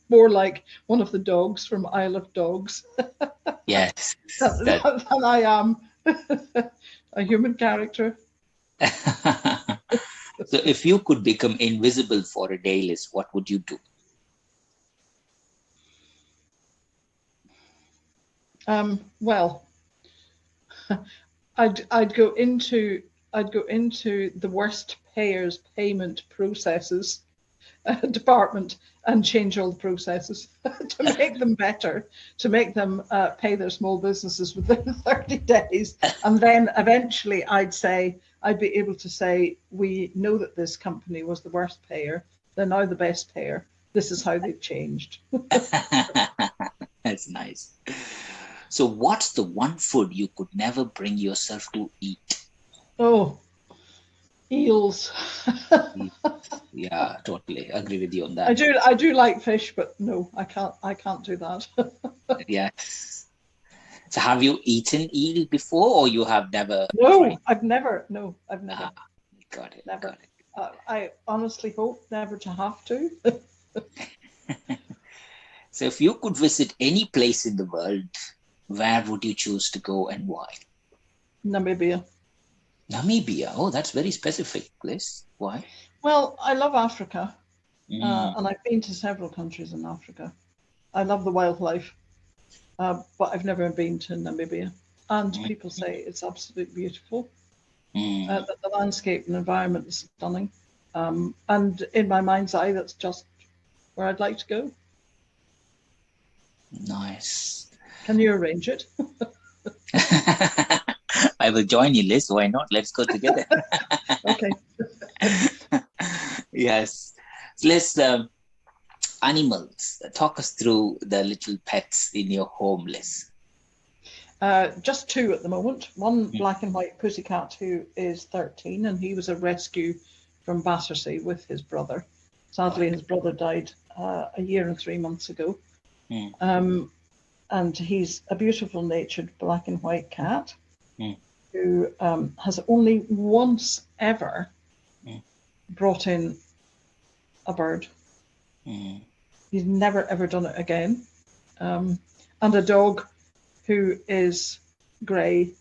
more like one of the dogs from Isle of Dogs. Yes. than I am a human character. So if you could become invisible for a day, Liz, what would you do? Well, I'd go into I'd go into the worst payers payment processes department and change all the processes to make them better, to make them pay their small businesses within 30 days. And then eventually I'd be able to say, we know that this company was the worst payer. They're now the best payer. This is how they've changed. That's nice. So what's the one food you could never bring yourself to eat? Oh, eels. Yeah, totally agree with you on that. I do like fish, but no, I can't do that. Yes. So have you eaten eel before, or you have never? No, tried? I've never. Got it. Never. Got it. I honestly hope never to have to. So if you could visit any place in the world, where would you choose to go and why? Namibia. Namibia. Oh, that's very specific, Liz. Why? Well, I love Africa, and I've been to several countries in Africa. I love the wildlife, but I've never been to Namibia. And people say it's absolutely beautiful. That the landscape and environment is stunning. And in my mind's eye, that's just where I'd like to go. Nice. Can you arrange it? I will join you, Liz. Why not? Let's go together. Okay. Yes. So Liz, animals. Talk us through the little pets in your home, Liz. Just two at the moment. One black and white pussycat who is 13, and he was a rescue from Battersea with his brother. Sadly, his brother died a year and 3 months ago. And he's a beautiful natured black and white cat who has only once ever brought in a bird. He's never ever done it again. And a dog who is grey,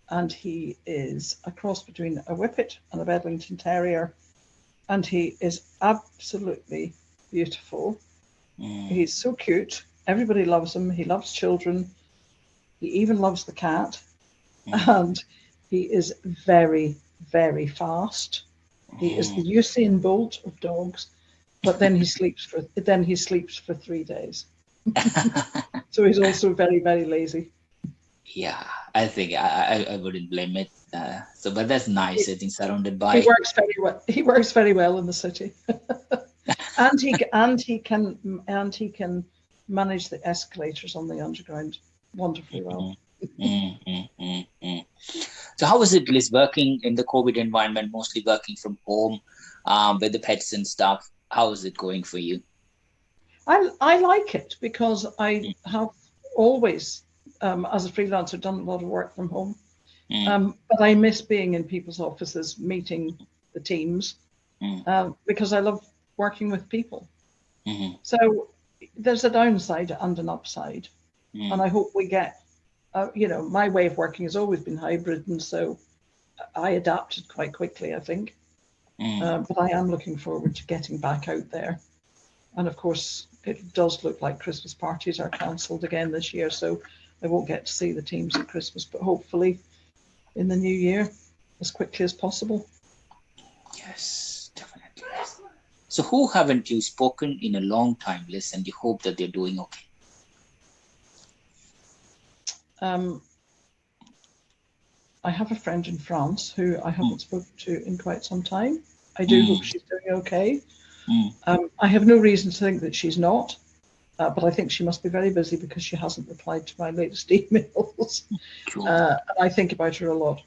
and he is a cross between a Whippet and a Bedlington Terrier, and he is absolutely beautiful. He's so cute. Everybody loves him. He loves children. He even loves the cat. And he is very, very fast. He is the Usain Bolt of dogs, but then he sleeps for 3 days. So he's also very, very lazy. Yeah, I think I wouldn't blame it. But that's nice. I think surrounded by. He works very well. He works very well in the city, and he can manage the escalators on the underground wonderfully well. So how was it, Liz, working in the COVID environment, mostly working from home with the pets and stuff? How is it going for you? I like it because I have always, as a freelancer, done a lot of work from home. But I miss being in people's offices, meeting the teams, because I love working with people. So there's a downside and an upside. And I hope we get, my way of working has always been hybrid. And so I adapted quite quickly, I think. But I am looking forward to getting back out there. And of course, it does look like Christmas parties are cancelled again this year. So I won't get to see the teams at Christmas, but hopefully in the new year, as quickly as possible. Yes, definitely. So who haven't you spoken in a long time, Liz, and you hope that they're doing okay? I have a friend in France who I haven't spoken to in quite some time. I do hope she's doing okay. I have no reason to think that she's not, but I think she must be very busy because she hasn't replied to my latest emails. And I think about her a lot.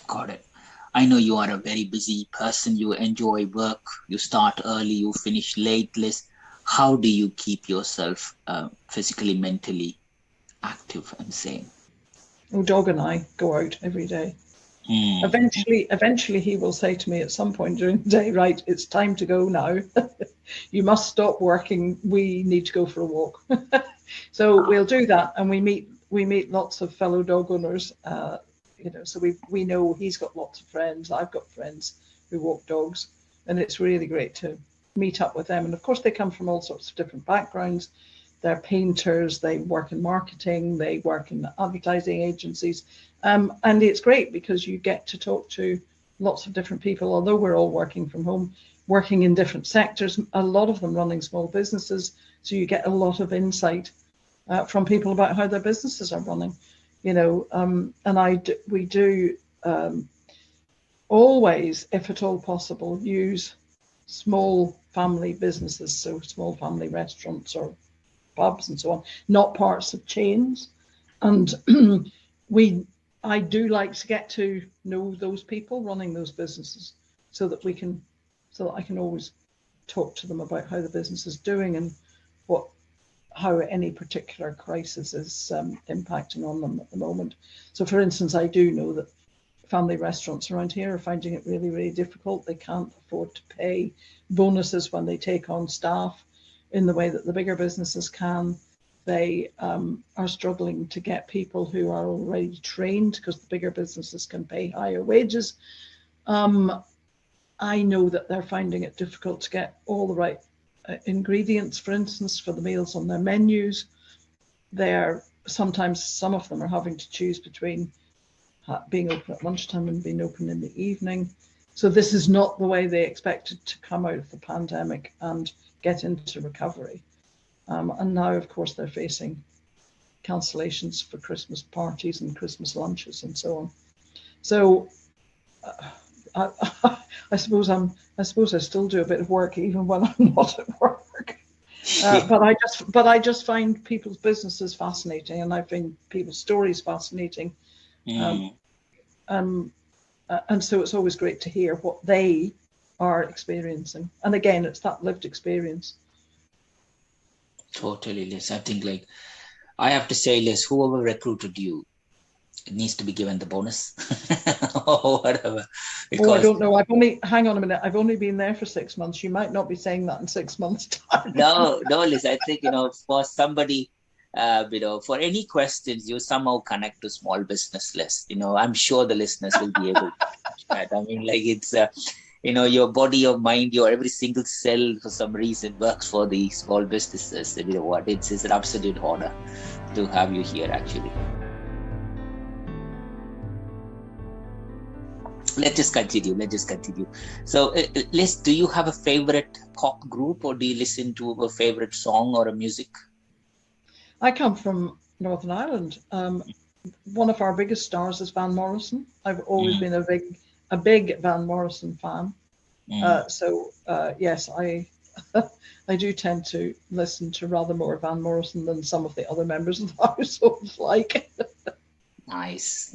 Got it. I know you are a very busy person. You enjoy work. You start early, you finish late, Liz. How do you keep yourself physically, mentally active and sane? Oh, Dog and I go out every day. Eventually he will say to me at some point during the day, right, it's time to go now. You must stop working. We need to go for a walk. So we'll do that. And we meet lots of fellow dog owners, so we know he's got lots of friends. I've got friends who walk dogs, and it's really great to meet up with them. And of course they come from all sorts of different backgrounds. they're painters, they work in marketing, they work in advertising agencies. And it's great because you get to talk to lots of different people, although we're all working from home, working in different sectors, a lot of them running small businesses. So you get a lot of insight from people about how their businesses are running, and we do always, if at all possible, use small family businesses, so small family restaurants or pubs and so on, not parts of chains. And I do like to get to know those people running those businesses so that I can always talk to them about how the business is doing and how any particular crisis is impacting on them at the moment. So for instance, I do know that family restaurants around here are finding it really, really difficult. They can't afford to pay bonuses when they take on staff in the way that the bigger businesses can. They are struggling to get people who are already trained because the bigger businesses can pay higher wages. I know that they're finding it difficult to get all the right ingredients, for instance, for the meals on their menus. Sometimes some of them are having to choose between being open at lunchtime and being open in the evening. So this is not the way they expected to come out of the pandemic and get into recovery. And now, of course, they're facing cancellations for Christmas parties and Christmas lunches and so on. So I suppose I still do a bit of work even when I'm not at work. But I just find people's businesses fascinating, and I find people's stories fascinating. And so it's always great to hear what they are experiencing. And again, it's that lived experience. Totally, Liz. I think I have to say, Liz, whoever recruited you, it needs to be given the bonus or whatever. Because... I don't know. Hang on a minute. I've only been there for 6 months. You might not be saying that in 6 months' time. No, Liz. I think, for somebody, for any questions, you somehow connect to small business, Liz. I'm sure the listeners will be able to catch that. I mean, it's, your body, your mind, your every single cell for some reason works for the small businesses. And you know what? It's an absolute honor to have you here, actually. Let's just continue. So, Liz, do you have a favorite pop group, or do you listen to a favorite song or a music? I come from Northern Ireland. One of our biggest stars is Van Morrison. I've always been a big Van Morrison fan. So yes, I do tend to listen to rather more Van Morrison than some of the other members of the household like. Nice.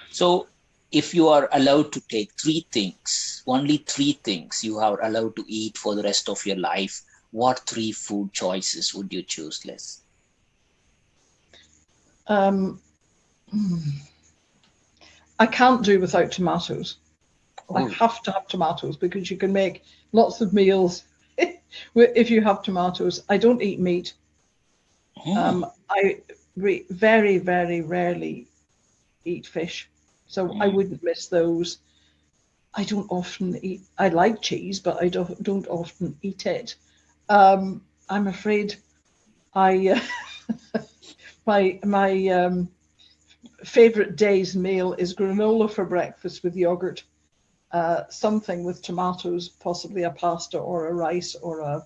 So, if you are allowed to take only three things you are allowed to eat for the rest of your life, what 3 food choices would you choose, Liz? I can't do without tomatoes. I have to have tomatoes because you can make lots of meals if you have tomatoes. I don't eat meat. I very, very rarely eat fish. So I wouldn't miss those. I don't often eat. I like cheese, but I don't often eat it. I'm afraid my favorite day's meal is granola for breakfast with yogurt, something with tomatoes, possibly a pasta or a rice or a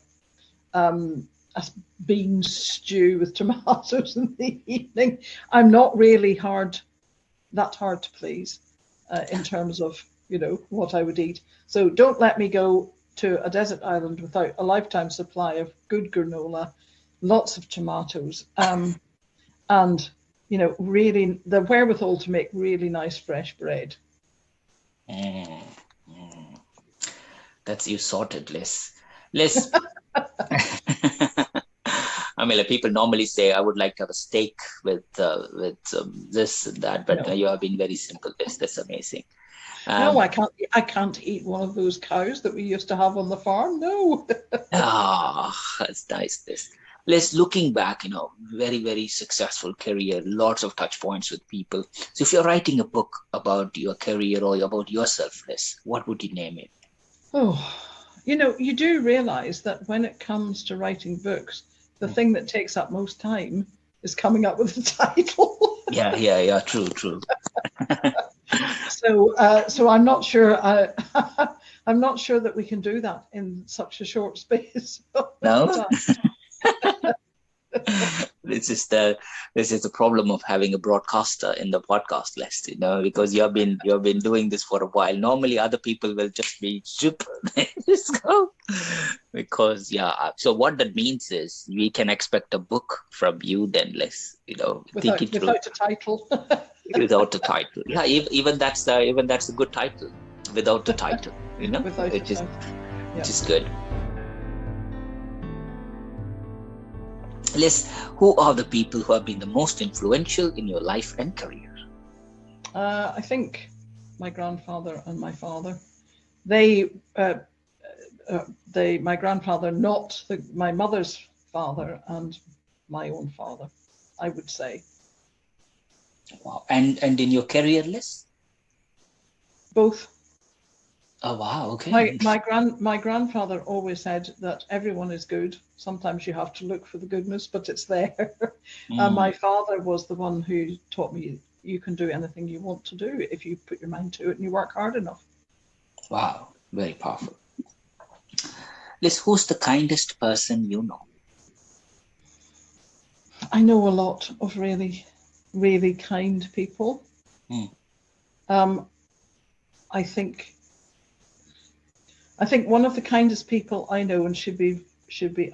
bean stew with tomatoes in the evening. I'm not really that hard to please in terms of, what I would eat. So don't let me go to a desert island without a lifetime supply of good granola, lots of tomatoes, and, really the wherewithal to make really nice fresh bread. That's you sorted, Liz. Liz, I mean, people normally say, I would like to have a steak with this and that, but you have been very simple, Liz. That's amazing. No, I can't eat one of those cows that we used to have on the farm. No. That's nice, Liz. Liz, looking back, very, very successful career, lots of touch points with people. So if you're writing a book about your career or about yourself, Liz, what would you name it? Oh, you do realize that when it comes to writing books, the thing that takes up most time is coming up with the title. Yeah. True. So I'm not sure. I'm not sure that we can do that in such a short space. No. This is the problem of having a broadcaster in the podcast list, because you've been doing this for a while. Normally other people will just be zip, just go, because so what that means is we can expect a book from you then, Liz, think it through. Without a title. Without a title. Yeah, even that's a good title, without the title, which is good. Liz, who are the people who have been the most influential in your life and career? I think my grandfather and my father. My grandfather, not my mother's father, and my own father, I would say. Wow. And in your career, Liz? Both. Oh wow, okay. My grandfather always said that everyone is good. Sometimes you have to look for the goodness, but it's there. And my father was the one who taught me you can do anything you want to do if you put your mind to it and you work hard enough. Wow, very powerful. Liz, who's the kindest person you know? I know a lot of really, really kind people. I think one of the kindest people I know, and should be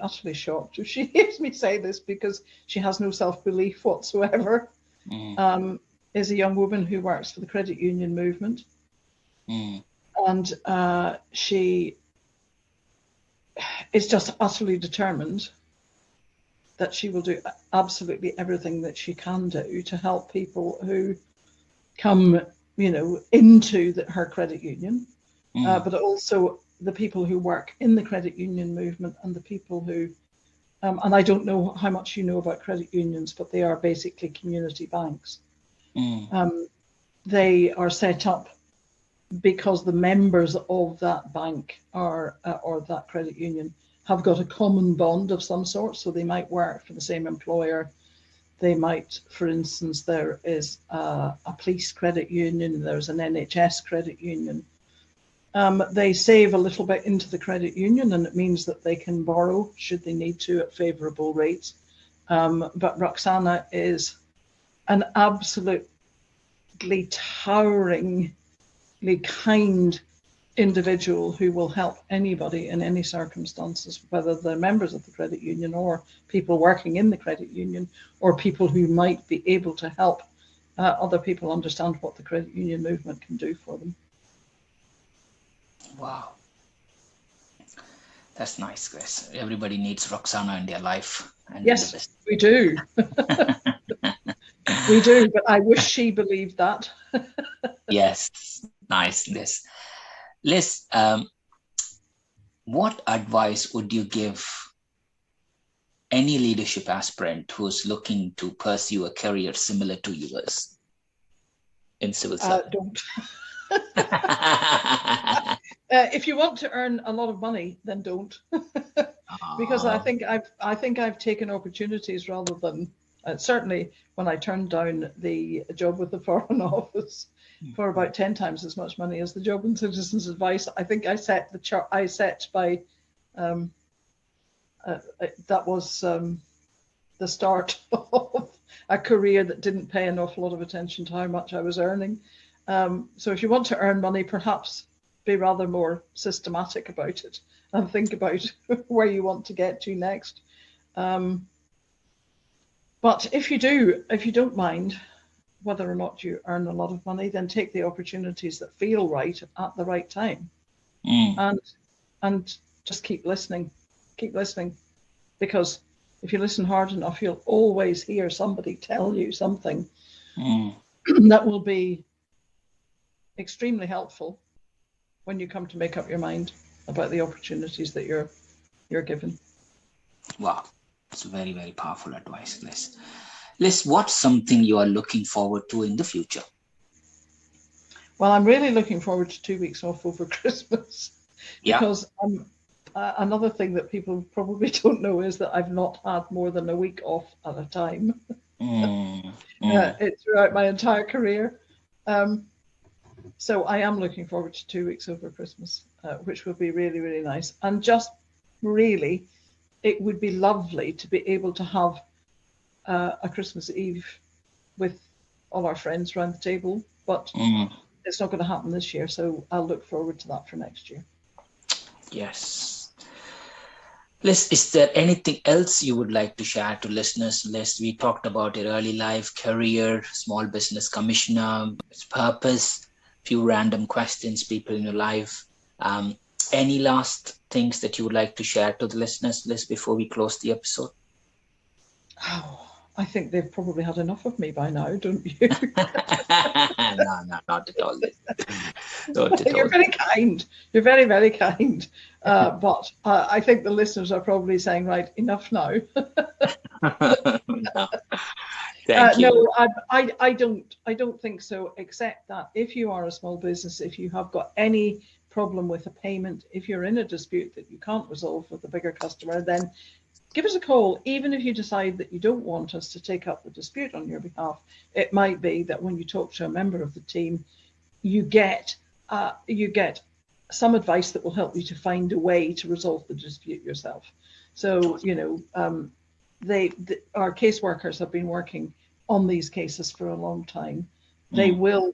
utterly shocked if she hears me say this because she has no self-belief whatsoever, is a young woman who works for the credit union movement. And she is just utterly determined that she will do absolutely everything that she can do to help people who come, into her credit union, but also the people who work in the credit union movement and the people who, and I don't know how much you know about credit unions, but they are basically community banks. They are set up because the members of that bank or that credit union have got a common bond of some sort. So they might work for the same employer. They might, for instance, there is a police credit union, there's an NHS credit union. They save a little bit into the credit union, and it means that they can borrow should they need to at favourable rates. But Roxana is an absolutely toweringly kind individual who will help anybody in any circumstances, whether they're members of the credit union or people working in the credit union or people who might be able to help other people understand what the credit union movement can do for them. Wow. That's nice, Chris. Everybody needs Roxana in their life. And yes, we do. We do, but I wish she believed that. Yes, nice, Liz. Liz, what advice would you give any leadership aspirant who's looking to pursue a career similar to yours in civil service? Don't. If you want to earn a lot of money, then don't. Because I think I've taken opportunities rather than certainly when I turned down the job with the Foreign Office for about 10 times as much money as the job in Citizens Advice. I think I set the chart. I set by that was the start of a career that didn't pay an awful lot of attention to how much I was earning. So if you want to earn money, perhaps be rather more systematic about it and think about where you want to get to next. But if you don't mind whether or not you earn a lot of money, then take the opportunities that feel right at the right time. And just keep listening, because if you listen hard enough, you'll always hear somebody tell you something that will be extremely helpful when you come to make up your mind about the opportunities that you're given. Wow, it's very, very powerful advice, Liz. Liz, what's something you are looking forward to in the future? Well, I'm really looking forward to 2 weeks off over Christmas because another thing that people probably don't know is that I've not had more than a week off at a time. Throughout my entire career. So I am looking forward to 2 weeks over Christmas, which will be really, really nice. And just really, it would be lovely to be able to have a Christmas Eve with all our friends around the table, but it's not going to happen this year. So I'll look forward to that for next year. Yes. Liz, is there anything else you would like to share to listeners? Liz, we talked about your early life, career, small business commissioner, its purpose, few random questions, people in your life. Any last things that you would like to share to the listeners, Liz, before we close the episode? Oh, I think they've probably had enough of me by now, don't you? No, not at all. You're very kind. You're very, very kind. But I think the listeners are probably saying, right, enough now. No. Thank you. No, I don't think so, except that if you are a small business, if you have got any problem with a payment, if you're in a dispute that you can't resolve with a bigger customer, then give us a call. Even if you decide that you don't want us to take up the dispute on your behalf, it might be that when you talk to a member of the team, you get some advice that will help you to find a way to resolve the dispute yourself. So, our caseworkers have been working on these cases for a long time. They will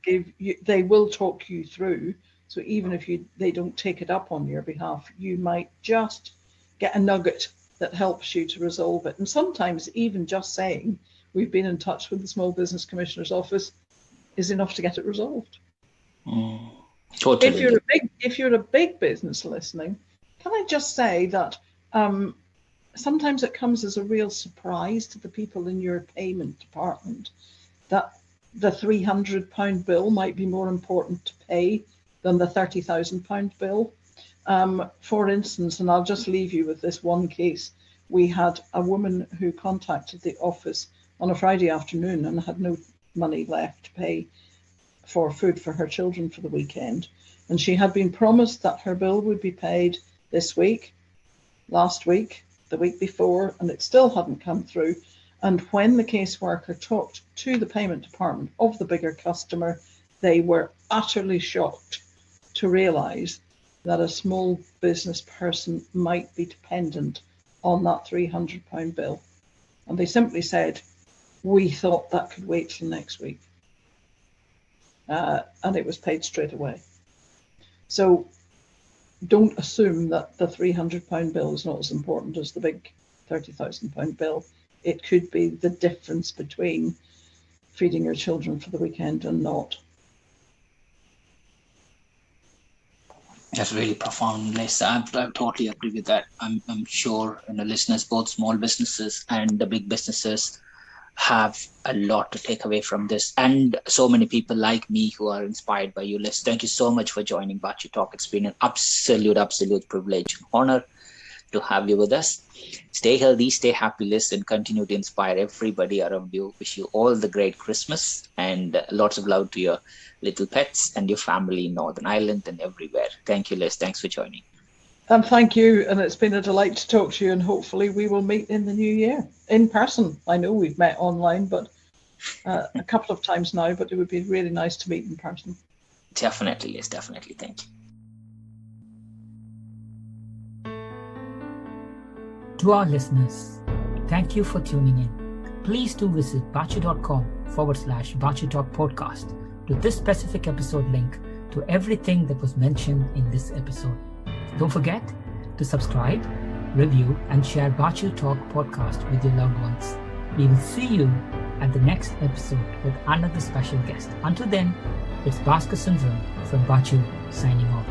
talk you through. So even if they don't take it up on your behalf, you might just get a nugget that helps you to resolve it. And sometimes even just saying we've been in touch with the Small Business Commissioner's Office is enough to get it resolved. Totally. If you're a big business listening, can I just say that sometimes it comes as a real surprise to the people in your payment department that the £300 bill might be more important to pay than the £30,000 bill. For instance, and I'll just leave you with this one case, we had a woman who contacted the office on a Friday afternoon and had no money left to pay for food for her children for the weekend. And she had been promised that her bill would be paid this week, last week, the week before, and it still hadn't come through. And when the caseworker talked to the payment department of the bigger customer, they were utterly shocked to realise that a small business person might be dependent on that £300 bill. And they simply said, we thought that could wait till next week. And it was paid straight away. So don't assume that the £300 bill is not as important as the big £30,000 bill. It could be the difference between feeding your children for the weekend and not. That's really profound, Liz. I totally agree with that. I'm sure the listeners, both small businesses and the big businesses, have a lot to take away from this. And so many people like me who are inspired by you, Liz. Thank you so much for joining Baachu Talk. It's been an absolute privilege and honor to have you with us. Stay healthy, stay happy, Liz, and continue to inspire everybody around you. Wish you all the great Christmas and lots of love to your little pets and your family in Northern Ireland and everywhere. Thank you, Liz. Thanks for joining. And thank you. And it's been a delight to talk to you. And hopefully we will meet in the new year in person. I know we've met online, but a couple of times now, but it would be really nice to meet in person. Definitely, Liz. Definitely. Thank you. To our listeners, thank you for tuning in. Please do visit baachu.com/Baachu Talk podcast to this specific episode link to everything that was mentioned in this episode. Don't forget to subscribe, review, and share Baachu Talk podcast with your loved ones. We will see you at the next episode with another special guest. Until then, it's Bhaskar Sundram from Baachu signing off.